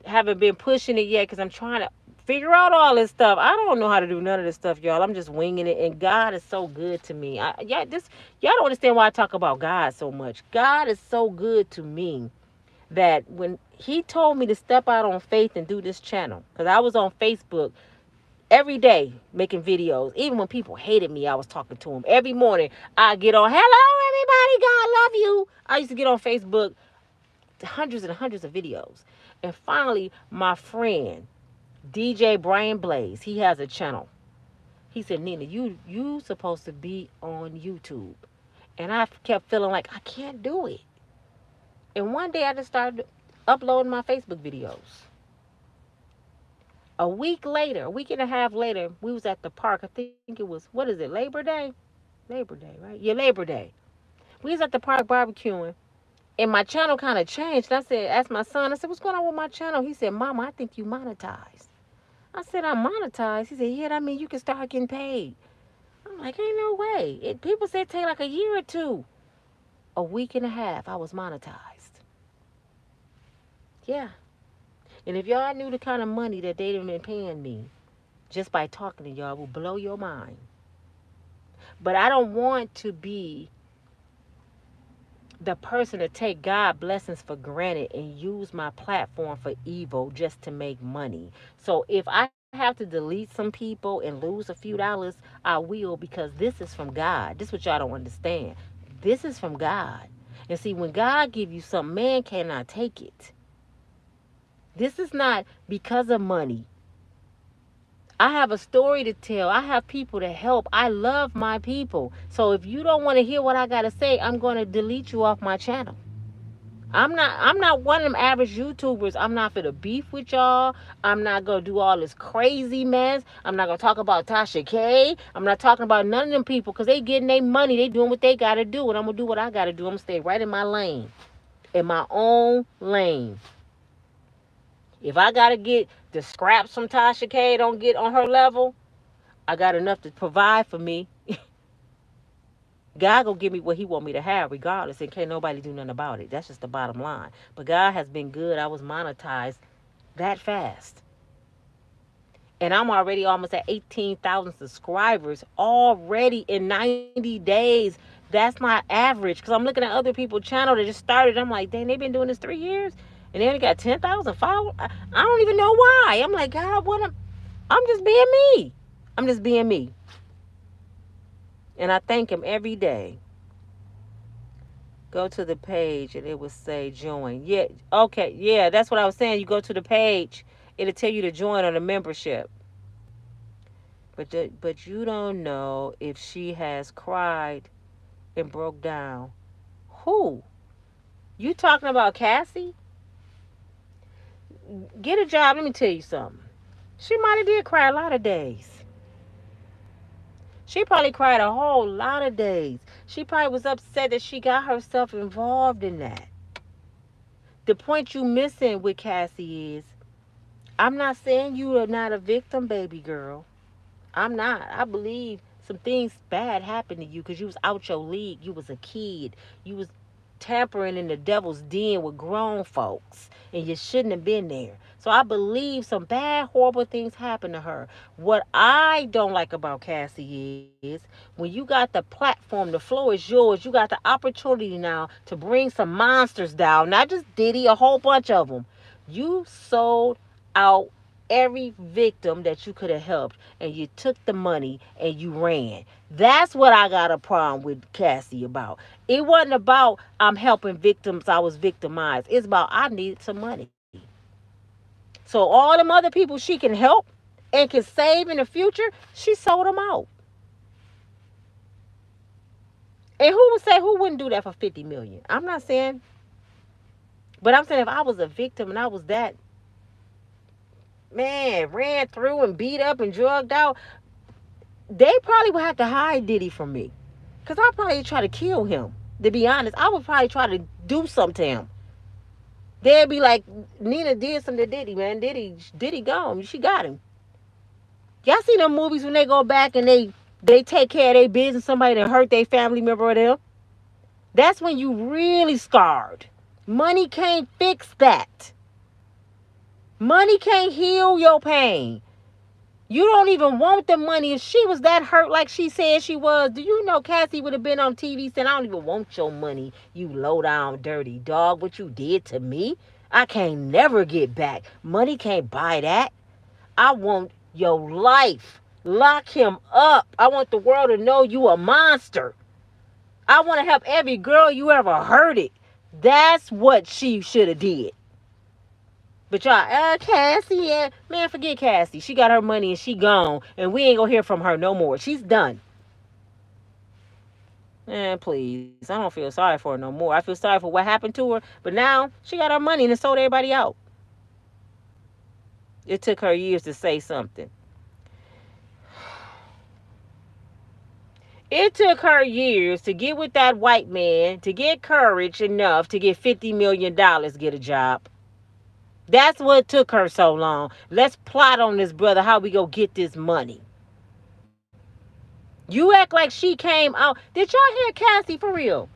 haven't been pushing it yet because I'm trying to figure out all this stuff. I don't know how to do none of this stuff, y'all. I'm just winging it, and God is so good to me. Y'all don't understand why I talk about God so much. God is so good to me that when He told me to step out on faith and do this channel, because I was on Facebook every day making videos. Even when people hated me, I was talking to them. Every morning, I get on, hello, everybody, God love you. I used to get on Facebook, hundreds and hundreds of videos. And finally, my friend, DJ Brian Blaze, he has a channel. He said, Nina, you supposed to be on YouTube. And I kept feeling like I can't do it. And one day I just started uploading my Facebook videos. A week and a half later, we was at the park. I think it was, what is it, Labor Day? Labor Day, right? Yeah, Labor Day. We was at the park barbecuing. And my channel kind of changed. And I asked my son, I said, what's going on with my channel? He said, Mama, I think you monetized. I said, I'm monetized. He said, yeah, that means you can start getting paid. I'm like, ain't no way. People say it take like a year or two. A week and a half, I was monetized. Yeah. And if y'all knew the kind of money that they've been paying me just by talking to y'all, it will blow your mind. But I don't want to be the person to take God blessings for granted and use my platform for evil just to make money. So if I have to delete some people and lose a few dollars, I will, because this is from God. This is what y'all don't understand. This is from God. And see, when God give you something, man cannot take it. This is not because of money. I have a story to tell. I have people to help. I love my people. So if you don't want to hear what I got to say, I'm going to delete you off my channel. I'm not one of them average YouTubers. I'm not for the beef with y'all. I'm not gonna do all this crazy mess. I'm not gonna talk about Tasha K. I'm not talking about none of them people because they getting their money. They doing what they gotta do, and I'm gonna do what I gotta do. I'm gonna stay right in my lane. In my own lane. If I gotta get the scraps from Tasha K, don't get on her level, I got enough to provide for me. God gonna give me what he want me to have regardless, and can't nobody do nothing about it. That's just the bottom line. But God has been good. I was monetized that fast. And I'm already almost at 18,000 subscribers already in 90 days. That's not average. Because I'm looking at other people's channel that just started. I'm like, dang, they've been doing this 3 years. And they only got 10,000 followers. I don't even know why. I'm like, God, I'm just being me. I'm just being me. And I thank him every day. Go to the page and it will say join. Yeah, okay, yeah, that's what I was saying. You go to the page, it'll tell you to join on the membership. But you don't know if she has cried and broke down. Who? You talking about Cassie? Get a job. Let me tell you something. She might have did cry a lot of days. She probably cried a whole lot of days. She probably was upset that she got herself involved in that. The point you missing with Cassie is, I'm not saying you are not a victim, baby girl. I'm not. I believe some things bad happened to you because you was out your league. You was a kid. You was tampering in the devil's den with grown folks, and you shouldn't have been there. So I believe some bad, horrible things happened to her. What I don't like about Cassie is when you got the platform, the floor is yours. You got the opportunity now to bring some monsters down, not just Diddy, a whole bunch of them. You sold out every victim that you could have helped, and you took the money and you ran. That's what I got a problem with Cassie about. It wasn't about I'm helping victims, I was victimized. It's about I needed some money. So all them other people she can help and can save in the future, she sold them out. And who would say, who wouldn't do that for 50 million? I'm not saying, but I'm saying if I was a victim and I was that, man, ran through and beat up and drugged out, they probably would have to hide Diddy from me. Because I'd probably try to kill him. To be honest, I would probably try to do something to him. They'd be like, Nina did something to Diddy, man. Diddy gone. She got him. Y'all see them movies when they go back and they take care of their business, somebody that hurt their family member or them? That's when you really scarred. Money can't fix that. Money can't heal your pain. You don't even want the money. If she was that hurt like she said she was, do you know Cassie would have been on TV saying, I don't even want your money, you low down dirty dog. What you did to me, I can't never get back. Money can't buy that. I want your life. Lock him up. I want the world to know you a monster. I want to help every girl you ever hurted. That's what she should have did. But y'all, Cassie, yeah, man, forget Cassie. She got her money and she gone. And we ain't gonna hear from her no more. She's done. Man, please. I don't feel sorry for her no more. I feel sorry for what happened to her. But now, she got her money and it sold everybody out. It took her years to say something. It took her years to get with that white man, to get courage enough to get $50 million, get a job. That's what took her so long. Let's plot on this, brother, how we go get this money. You act like she came out. Did y'all hear Cassie for real?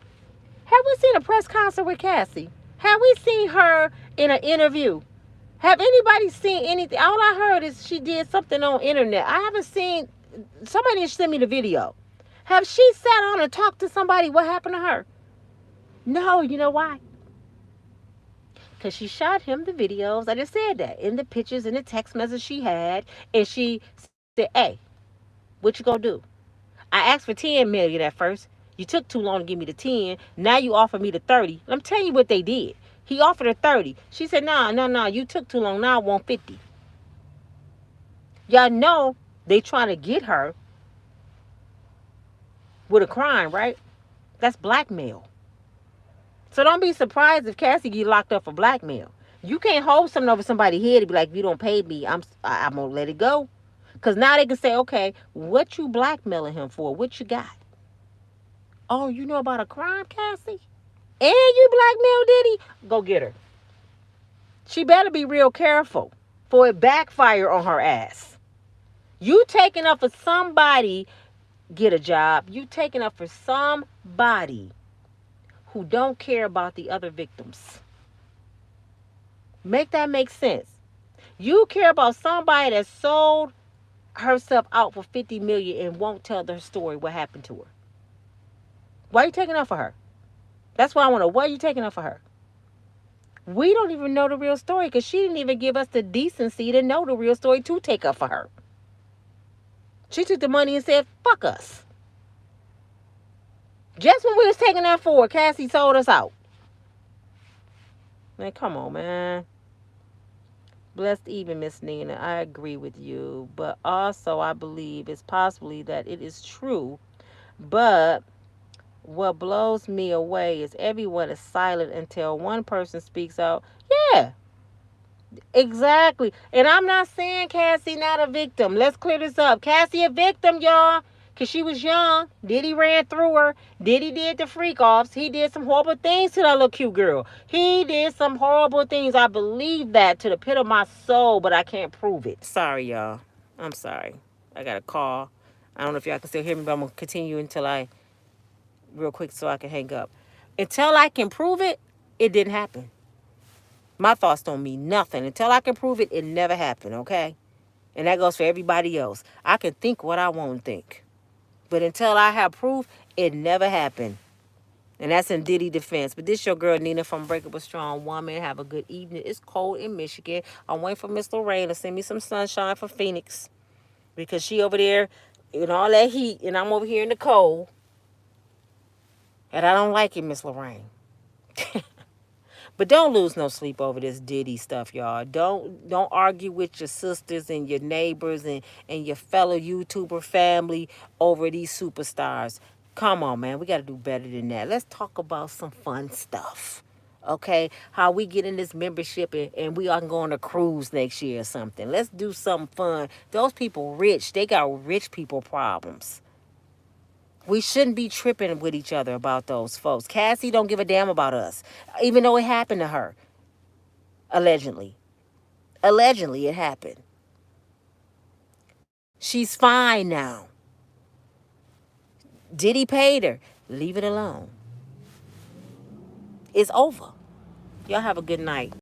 Have we seen a press concert with Cassie? Have we seen her in an interview? Have anybody seen anything? All I heard is she did something on internet. I haven't seen. Somebody sent me the video. Have she sat on and talked to somebody? What happened to her? No, you know why? Because she shot him the videos. I just said that. In the pictures, in the text message she had. And she said, hey, what you gonna do? I asked for 10 million at first. You took too long to give me the 10. Now you offer me the 30. I'm telling you what they did. He offered her 30. She said, no. You took too long. Now I want 50. Y'all know they trying to get her with a crime, right? That's blackmail. So don't be surprised if Cassie get locked up for blackmail. You can't hold something over somebody's head and be like, if you don't pay me, I'm gonna let it go. Cause now they can say, okay, what you blackmailing him for? What you got? Oh, you know about a crime, Cassie? And you blackmail Diddy? Go get her. She better be real careful for it backfire on her ass. You taking up for somebody, get a job. You taking up for somebody who don't care about the other victims. Make that make sense. You care about somebody that sold herself out for 50 million and won't tell their story what happened to her. Why are you taking up for her? That's why I want to. Why are you taking up for her? We don't even know the real story because she didn't even give us the decency to know the real story to take up for her. She took the money and said, fuck us. Just when we was taking that forward, Cassie sold us out. Man, come on, man. Blessed even, Miss Nina. I agree with you. But also, I believe it's possibly that it is true. But what blows me away is everyone is silent until one person speaks out. Yeah, exactly. And I'm not saying Cassie not a victim. Let's clear this up. Cassie a victim, y'all. Because she was young. Diddy ran through her. Diddy did the freak offs. He did some horrible things to that little cute girl. He did some horrible things. I believe that to the pit of my soul, but I can't prove it. Sorry, y'all. I'm sorry. I got a call. I don't know if y'all can still hear me, but I'm going to continue until real quick so I can hang up. Until I can prove it, it didn't happen. My thoughts don't mean nothing. Until I can prove it, it never happened, okay? And that goes for everybody else. I can think what I want to think. But until I have proof, it never happened. And that's in Diddy defense. But this your girl Nina from Unbreakable Strong Woman. Have a good evening. It's cold in Michigan. I'm waiting for Miss Lorraine to send me some sunshine for Phoenix. Because she over there in all that heat and I'm over here in the cold. And I don't like it, Miss Lorraine. But don't lose no sleep over this Diddy stuff, y'all. Don't argue with your sisters and your neighbors and your fellow YouTuber family over these superstars. Come on, man. We got to do better than that. Let's talk about some fun stuff. Okay? How we get in this membership and we can go on a cruise next year or something. Let's do something fun. Those people rich. They got rich people problems. We shouldn't be tripping with each other about those folks. Cassie don't give a damn about us, even though it happened to her. Allegedly. Allegedly, it happened. She's fine now. Diddy paid her. Leave it alone. It's over. Y'all have a good night.